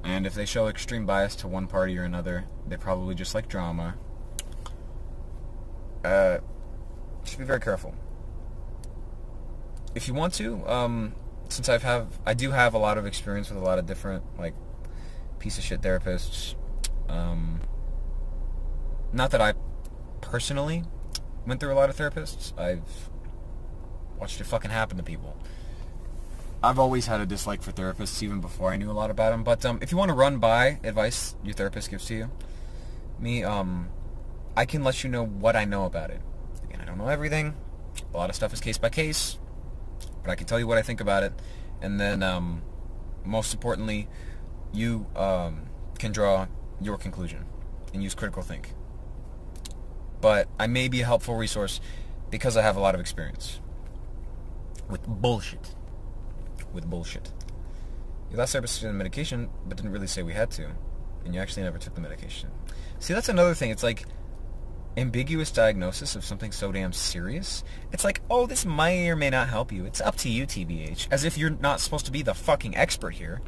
And if they show extreme bias to one party or another, they probably just like drama. Just be very careful. If you want to, since I do have a lot of experience with a lot of different, like, piece of shit therapists. Not that I personally went through a lot of therapists. I've watched it fucking happen to people. I've always had a dislike for therapists, even before I knew a lot about them. But if you want to run by advice your therapist gives to you, I can let you know what I know about it. Again, I don't know everything. A lot of stuff is case by case, but I can tell you what I think about it. And then, most importantly, you can draw your conclusion and use critical think. But I may be a helpful resource because I have a lot of experience with bullshit. You last therapist did medication, but didn't really say we had to, and you actually never took the medication. See, that's another thing. It's like, ambiguous diagnosis of something so damn serious. It's like, oh, this may or may not help you. It's up to you, TBH. As if you're not supposed to be the fucking expert here.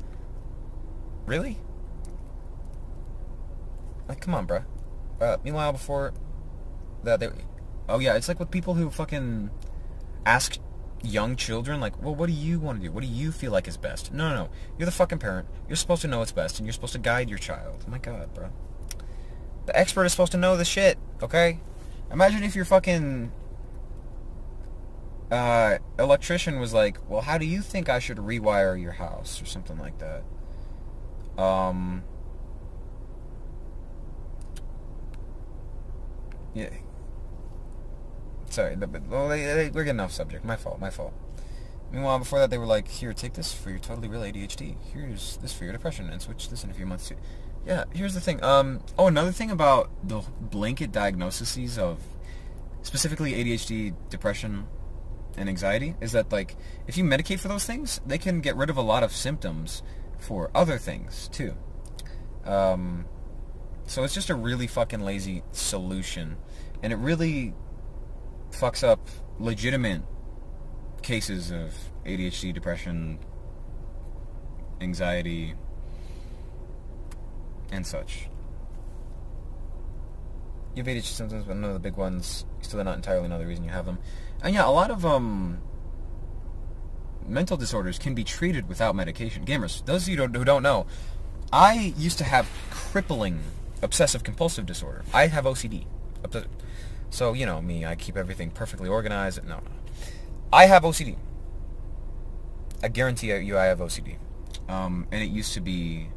Really? Like, come on, bruh. Meanwhile, before that, oh yeah, it's like with people who fucking ask young children, like, well, what do you want to do? What do you feel like is best? No, no, no. You're the fucking parent. You're supposed to know what's best, and you're supposed to guide your child. Oh my god, bro. The expert is supposed to know the shit, okay? Imagine if your fucking electrician was like, well, how do you think I should rewire your house? Or something like that. Yeah. Sorry, we're getting off subject. My fault. Meanwhile, before that, they were like, here, take this for your totally real ADHD. Here's this for your depression, and switch this in a few months too. Yeah, here's the thing. Oh, another thing about the blanket diagnoses of specifically ADHD, depression, and anxiety is that, like, if you medicate for those things, they can get rid of a lot of symptoms for other things, too. So it's just a really fucking lazy solution. And it really fucks up legitimate cases of ADHD, depression, anxiety, and such. You have ADHD symptoms, but none of the big ones, you still not entirely know the reason you have them. And yeah, a lot of mental disorders can be treated without medication. Gamers, those of you who don't know, I used to have crippling obsessive-compulsive disorder. I have OCD. So, you know me, I keep everything perfectly organized. No. I have OCD. I guarantee you I have OCD. And it used to be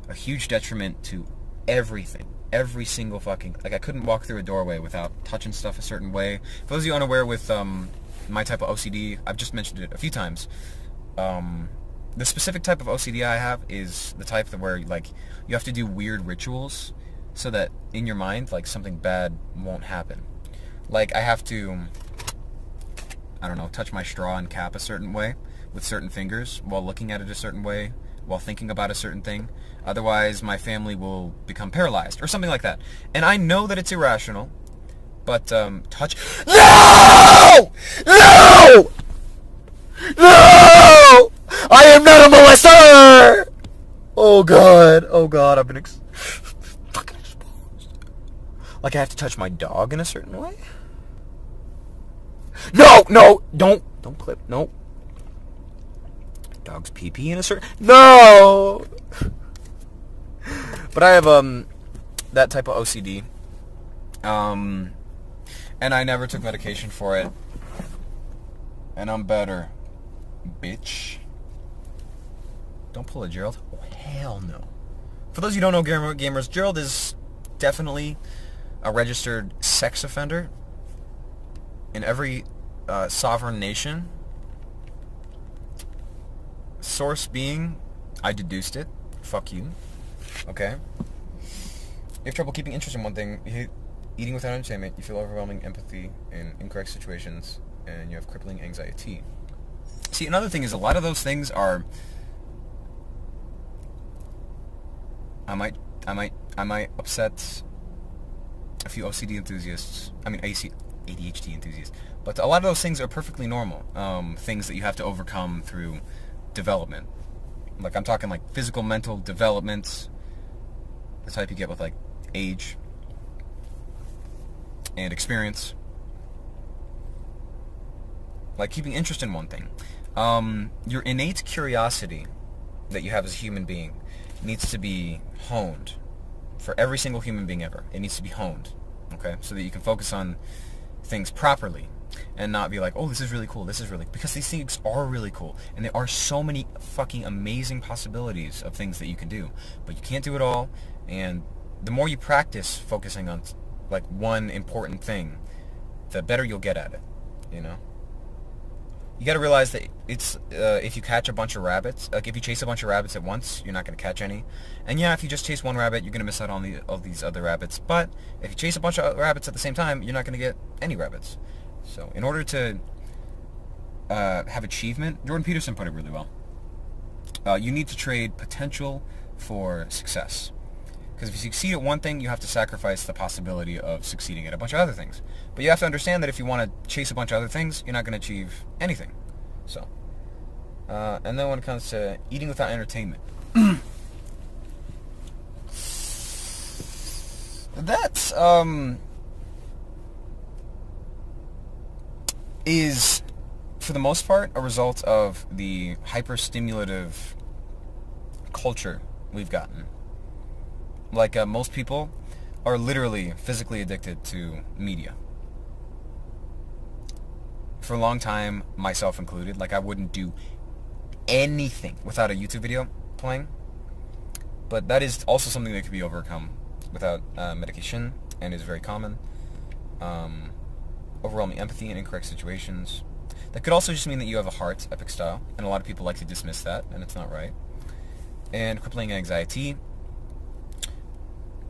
a huge detriment to everything. Every single fucking... Like, I couldn't walk through a doorway without touching stuff a certain way. For those of you unaware with my type of OCD, I've just mentioned it a few times. The specific type of OCD I have is the type that where, like, you have to do weird rituals so that in your mind, like, something bad won't happen. Like, I have to, I don't know, touch my straw and cap a certain way with certain fingers while looking at it a certain way, while thinking about a certain thing. Otherwise, my family will become paralyzed or something like that. And I know that it's irrational, but touch... No! No! No! I am not a molester! Oh god, I've been fucking exposed. Like, I have to touch my dog in a certain way? No, don't clip, no. Dog's pee-pee in a certain... No! But I have, that type of OCD. And I never took medication for it. And I'm better. Bitch. Don't pull a Gerald. Oh, hell no. For those of you who don't know gamers, Gerald is definitely a registered sex offender in every sovereign nation. Source being, I deduced it. Fuck you. Okay? You have trouble keeping interest in one thing, eating without entertainment, you feel overwhelming empathy in incorrect situations, and you have crippling anxiety. See, another thing is a lot of those things are... I might upset a few OCD enthusiasts. I mean, ADHD enthusiasts. But a lot of those things are perfectly normal. Things that you have to overcome through development. Like, I'm talking like physical, mental development. The type you get with, like, age and experience. Like keeping interest in one thing. Your innate curiosity that you have as a human being needs to be honed for every single human being ever. It needs to be honed, okay? So that you can focus on things properly and not be like, oh, this is really cool, this is really... Because these things are really cool, and there are so many fucking amazing possibilities of things that you can do. But you can't do it all, and the more you practice focusing on, like, one important thing, the better you'll get at it, you know? You gotta realize that it's, if you catch a bunch of rabbits, like if you chase a bunch of rabbits at once, you're not gonna catch any. And yeah, if you just chase one rabbit, you're gonna miss out on all these other rabbits. But if you chase a bunch of rabbits at the same time, you're not gonna get any rabbits. So in order to have achievement, Jordan Peterson put it really well. You need to trade potential for success. Because if you succeed at one thing, you have to sacrifice the possibility of succeeding at a bunch of other things. But you have to understand that if you want to chase a bunch of other things, you're not going to achieve anything. So, and then when it comes to eating without entertainment, that is, for the most part, a result of the hyper-stimulative culture we've gotten. Like, most people are literally physically addicted to media. For a long time, myself included, like, I wouldn't do anything without a YouTube video playing. But that is also something that could be overcome without medication, and is very common. Overwhelming empathy in incorrect situations. That could also just mean that you have a heart, epic style, and a lot of people like to dismiss that, and it's not right. And crippling anxiety.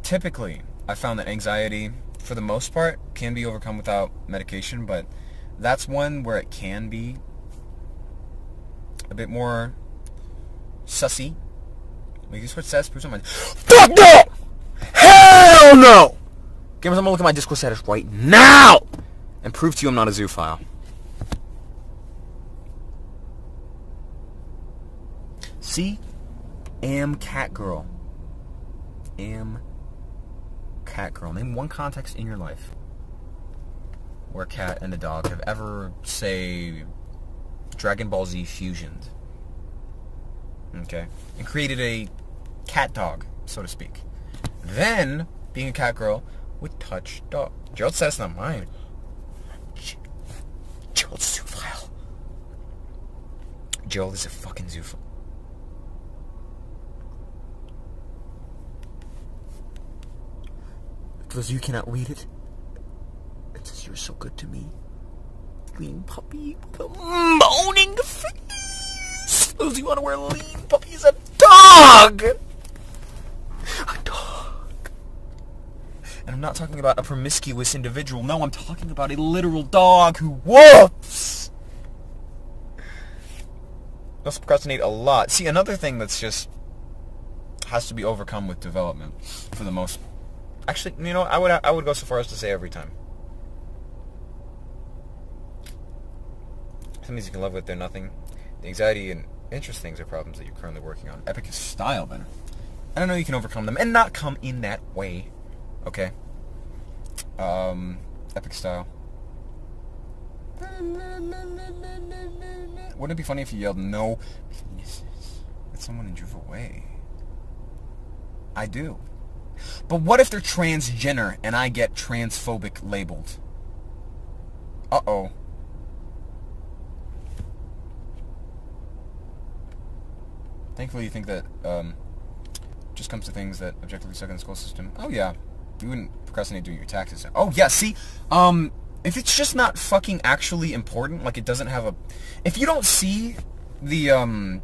Typically, I found that anxiety, for the most part, can be overcome without medication, but that's one where it can be a bit more sussy. Like, this is what says, prove something. Fuck no! Hell no! Gamers, I'm gonna look at my Discord status right now and prove to you I'm not a zoophile. See? Am cat girl. Am cat girl. Name one context in your life where a cat and a dog have ever, say, Dragon Ball Z fusioned. Okay? And created a cat dog, so to speak. Then, being a cat girl, would touch dog. Gerald says it's not mine. Gerald's a zoophile. Gerald is a fucking zoophile. Because you cannot read it. It says you're so good to me. Lean puppy with a moaning face. Those you want to wear lean puppy is a dog. A dog. And I'm not talking about a promiscuous individual. No, I'm talking about a literal dog who whoops. I also procrastinate a lot. See, another thing that's just has to be overcome with development for the most. Actually, you know, I would go so far as to say every time. Some things you can live with, they're nothing. The anxiety and interest things are problems that you're currently working on. Epic is style, better. And I know you can overcome them and not come in that way. Okay? Epic style. Wouldn't it be funny if you yelled no penises at someone and drove away? I do. But what if they're transgender and I get transphobic labeled? Uh-oh. Thankfully, you think that just comes to things that objectively suck in the school system. Oh, yeah. You wouldn't procrastinate doing your taxes. Oh, yeah, see? If it's just not fucking actually important, like it doesn't have a... If you don't see the,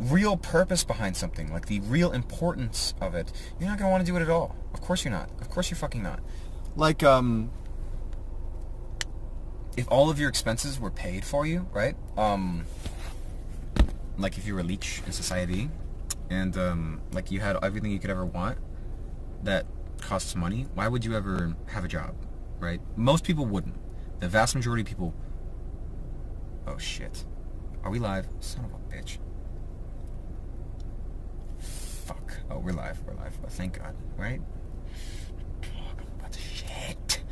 real purpose behind something, like the real importance of it, you're not going to want to do it at all. Of course you're not. Of course you're fucking not. Like, if all of your expenses were paid for you, right? Like if you were a leech in society, and, like you had everything you could ever want that costs money, why would you ever have a job, right? Most people wouldn't. The vast majority of people... Oh, shit. Are we live? Son of a bitch. Fuck. Oh, we're live. We're live. Oh, thank God. Right? What the shit?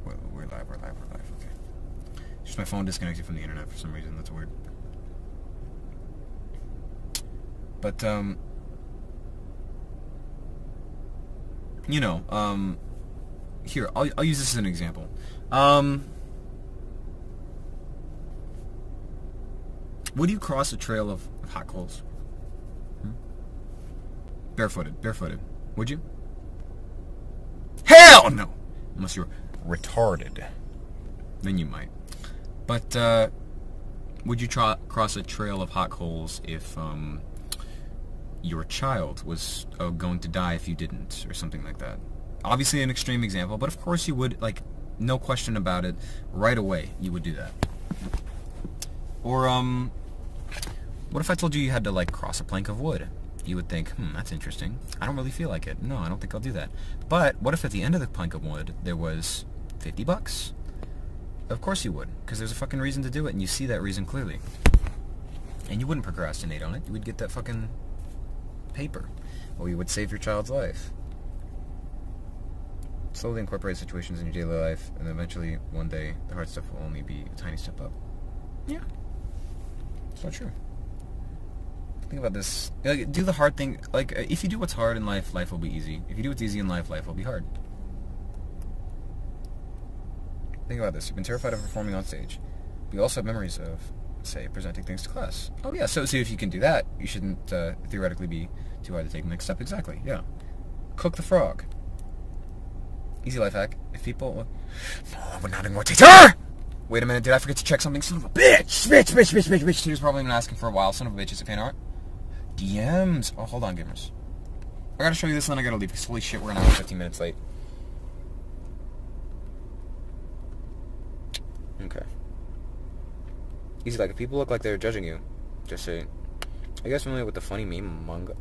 We're live. We're live. We're live. Okay. Just my phone disconnected from the internet for some reason. That's weird. But, you know, here, I'll use this as an example. Would you cross a trail of hot coals? Barefooted. Would you? Hell no! Unless you're retarded. Then you might. But, would you cross a trail of hot coals if, your child was going to die if you didn't, or something like that? Obviously an extreme example, but of course you would, like, no question about it, right away, you would do that. Or, what if I told you you had to, like, cross a plank of wood? you would think, that's interesting. I don't really feel like it. No, I don't think I'll do that. But what if at the end of the plank of wood there was $50? Of course you would, because there's a fucking reason to do it, and you see that reason clearly. And you wouldn't procrastinate on it. You would get that fucking paper, or you would save your child's life. Slowly incorporate situations in your daily life, and eventually, one day, the hard stuff will only be a tiny step up. Yeah. It's not true. Think about this. Like, do the hard thing. Like, if you do what's hard in life, life will be easy. If you do what's easy in life, life will be hard. Think about this. You've been terrified of performing on stage. But you also have memories of, say, presenting things to class. Oh, yeah. So if you can do that, you shouldn't theoretically be too hard to take the next step. Exactly. Yeah. Cook the frog. Easy life hack. If people... No, we're not anymore. Tater! Wait a minute. Did I forget to check something? Son of a bitch! Bitch! Tater's probably been asking for a while. Son of a bitch. Is it fan art? DMs. Oh, hold on, gamers. I gotta show you this and then I gotta leave because holy shit, we're an hour 15 minutes late. Okay. Easy, like, if people look like they're judging you, just say, are you guys familiar with the funny meme manga?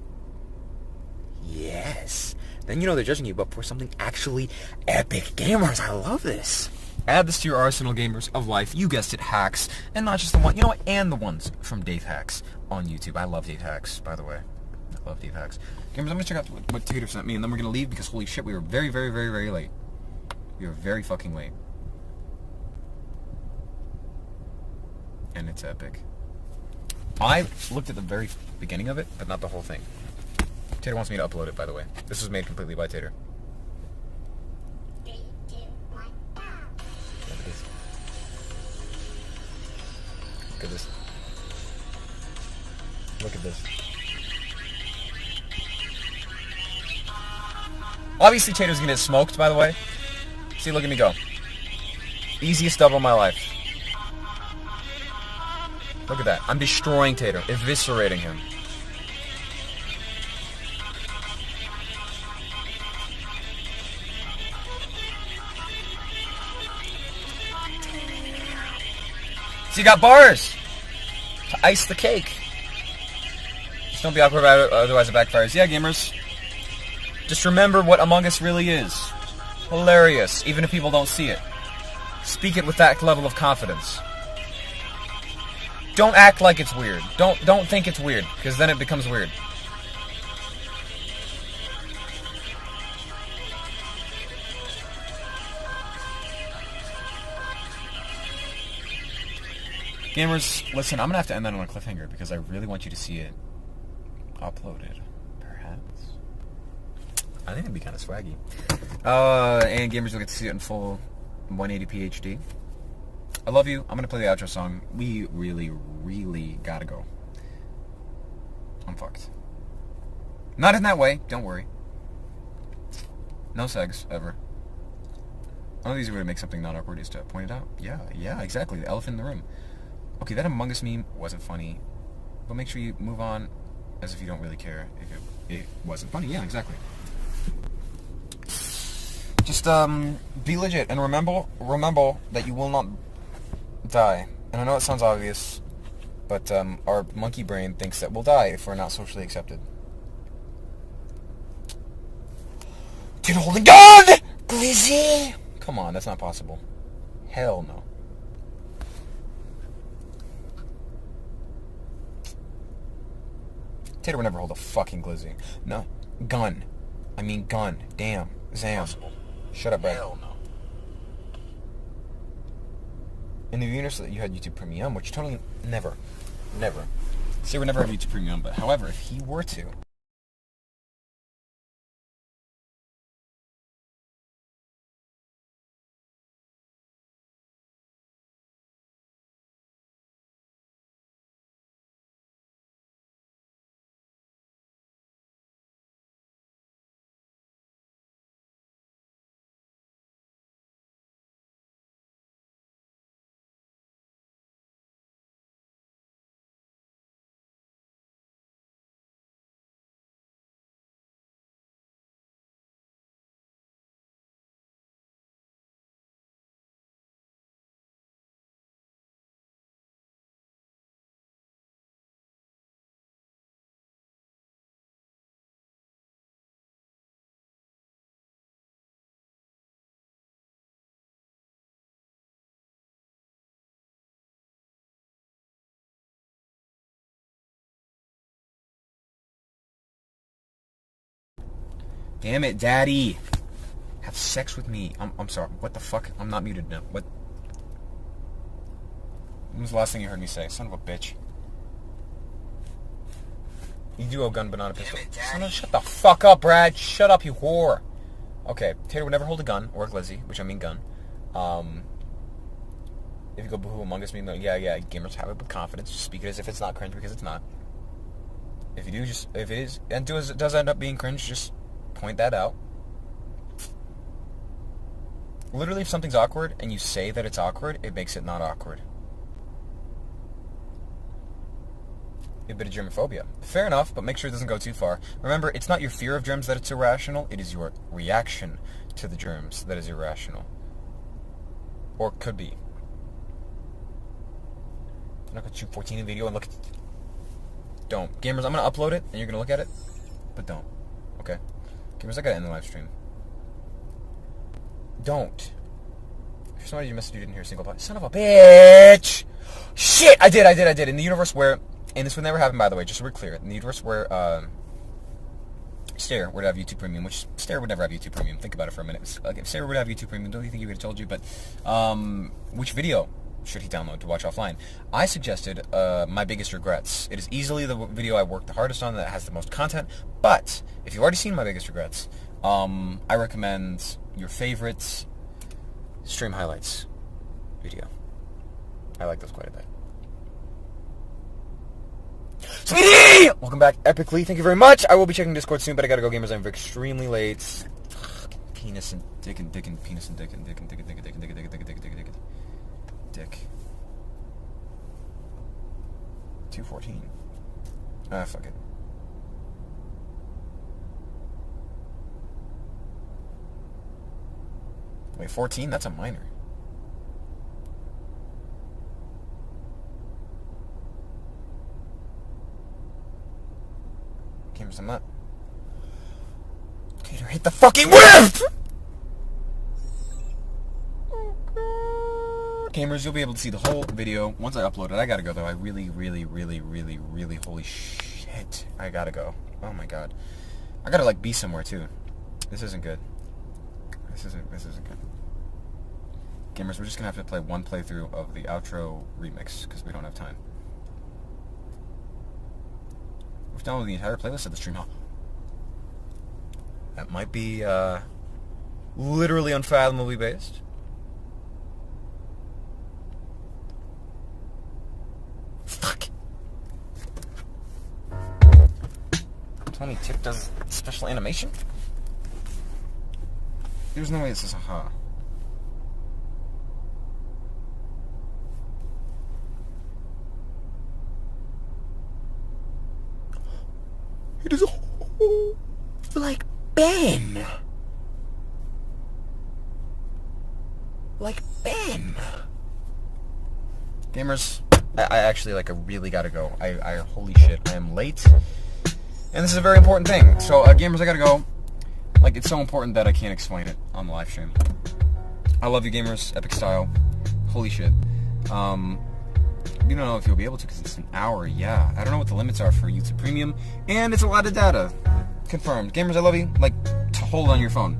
Yes. Then you know they're judging you, but for something actually epic. Gamers, I love this. Add this to your arsenal, gamers, of life. You guessed it, hacks. And not just the one, you know what, and the ones from Dave Hacks on YouTube. I love Dave Hacks, by the way. I love Dave Hacks. Gamers, I'm going to check out what Tater sent me, and then we're going to leave because, holy shit, we were very, very, very, very late. We were very fucking late. And it's epic. I looked at the very beginning of it, but not the whole thing. Tater wants me to upload it, by the way. This was made completely by Tater. Look at this. Look at this. Obviously, Tater's gonna get smoked, by the way. See, look at me go. Easiest dub of my life. Look at that. I'm destroying Tater. Eviscerating him. So you got bars to ice the cake. Just don't be awkward about it, otherwise it backfires. Yeah, gamers. Just remember what Among Us really is. Hilarious, even if people don't see it. Speak it with that level of confidence. Don't act like it's weird. Don't think it's weird, because then it becomes weird. Gamers, listen, I'm going to have to end that on a cliffhanger because I really want you to see it uploaded. Perhaps. I think it'd be kind of swaggy. And gamers will get to see it in full 180p HD. I love you. I'm going to play the outro song. We really, really got to go. I'm fucked. Not in that way. Don't worry. No segs, ever. One of these way to make something not awkward is to point it out. Yeah, exactly. The elephant in the room. Okay, that Among Us meme wasn't funny, but make sure you move on as if you don't really care if it wasn't funny. Yeah, exactly. Just be legit and remember that you will not die. And I know it sounds obvious, but our monkey brain thinks that we'll die if we're not socially accepted. Dude, holding gun! Glizzy! Come on, that's not possible. Hell no. Tater would never hold a fucking glizzy. No. Gun. I mean gun. Damn. Zam. Possible. Shut up, Brad. Hell no. In the universe that you had YouTube Premium, which totally never. Say would never have YouTube Premium, but however, if he were to, Damn it, Daddy. Have sex with me. I'm sorry. What the fuck? I'm not muted now. What? When was the last thing you heard me say? Son of a bitch. You do owe gun, but not a pistol. Son of, shut the fuck up, Brad. Shut up, you whore. Okay, Tater would never hold a gun, or a glizzy, which I mean gun. If you go boohoo Among Us, mean, yeah, gamers have it with confidence. Just speak it as if it's not cringe, because it's not. If you do, if it is, and does end up being cringe, just point that out. Literally, if something's awkward, and you say that it's awkward, it makes it not awkward. A bit of germophobia. Fair enough, but make sure it doesn't go too far. Remember, it's not your fear of germs that it's irrational, it is your reaction to the germs that is irrational. Or could be. I'm not going to shoot 14 in video and look at... Don't. Gamers, I'm going to upload it, and you're going to look at it, but don't. Okay? Gamers, I got to end the live stream. Don't. If somebody you missed, you didn't hear a single part. Son of a bitch! Shit! I did. In the universe where... And this would never happen, by the way, just so we're clear. In the universe where Stare would have YouTube Premium, which Stare would never have YouTube Premium. Think about it for a minute. If Stare would have YouTube Premium, don't you think he would have told you? But which video should he download to watch offline? I suggested My Biggest Regrets. It is easily the video I worked the hardest on that has the most content. But if you've already seen My Biggest Regrets, I recommend your favorite stream highlights video. I like those quite a bit. Speedy! Welcome back, Epically. Thank you very much. I will be checking Discord soon, but I gotta go, gamers. I'm extremely late. Penis and dick and dick and penis and dick and dick and dick and dick and dick and dick and dick and dick and dick and dick and dick. 2:14. Fuck it. Wait, 14? That's a minor. Gamers, I'm not... Tater, hit the fucking whip! Oh, God. Gamers, you'll be able to see the whole video once I upload it. I gotta go, though. I really, holy shit. I gotta go. Oh, my God. I gotta, be somewhere, too. This isn't good. This isn't good. Gamers, we're just gonna have to play one playthrough of the outro remix, because we don't have time. We've downloaded the entire playlist at the stream hall. That might be, literally unfathomably based. Fuck. Tony Tip does special animation? There's no way this is haha. It is like Ben. Like Ben. Gamers, I actually, I really gotta go. I holy shit, I am late. And this is a very important thing. So, gamers, I gotta go. It's so important that I can't explain it on the live stream. I love you, gamers. Epic style. Holy shit. You don't know if you'll be able to because it's an hour. Yeah. I don't know what the limits are for YouTube Premium. And it's a lot of data. Confirmed. Gamers, I love you. To hold on your phone.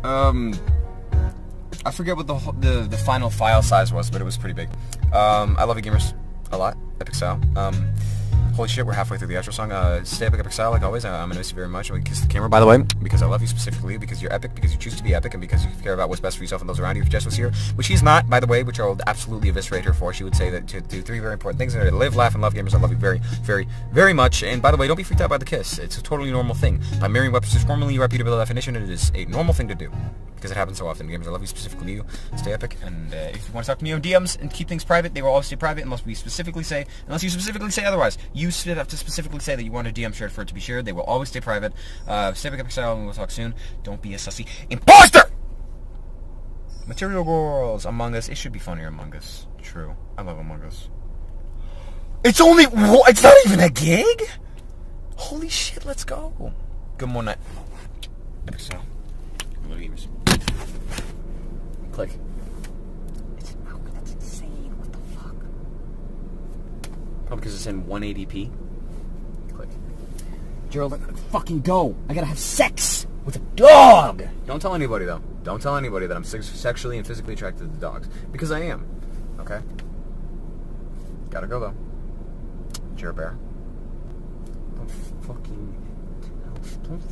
I forget what the final file size was, but it was pretty big. I love you, gamers. A lot. Epic style. Holy shit, we're halfway through the outro song. Stay epic, epic style, like always. I'm gonna miss you very much. I'm gonna kiss the camera, by the way, because I love you specifically, because you're epic, because you choose to be epic, and because you care about what's best for yourself and those around you. If Jess was here, which she's not, by the way, which I will absolutely eviscerate her for, she would say that to do 3 very important things: live, laugh, and love. Gamers, I love you very, very, very much. And by the way, don't be freaked out by the kiss. It's a totally normal thing. By Merriam-Webster's formally reputable definition, it is a normal thing to do. Because it happens so often. Gamers, I love you, specifically you. Stay epic, and if you want to talk to me on DMs and keep things private, they will always stay private unless you specifically say otherwise. You have to specifically say that you want a DM shared for it to be shared. They will always stay private. Stay epic style, and we'll talk soon. Don't be a sussy imposter! Material Girls, Among Us. It should be funnier, Among Us. True. I love Among Us. It's not even a gig? Holy shit, let's go. Good morning. Epic style. Love gamers. Click. That's insane. What the fuck? Probably because it's in 180p. Click. Gerald, I gotta fucking go. I gotta have sex. with a dog. Don't tell anybody, though. Don't tell anybody that I'm sexually and physically attracted to dogs. Because I am. Okay? Gotta go, though. Jer Bear. Don't fucking... Don't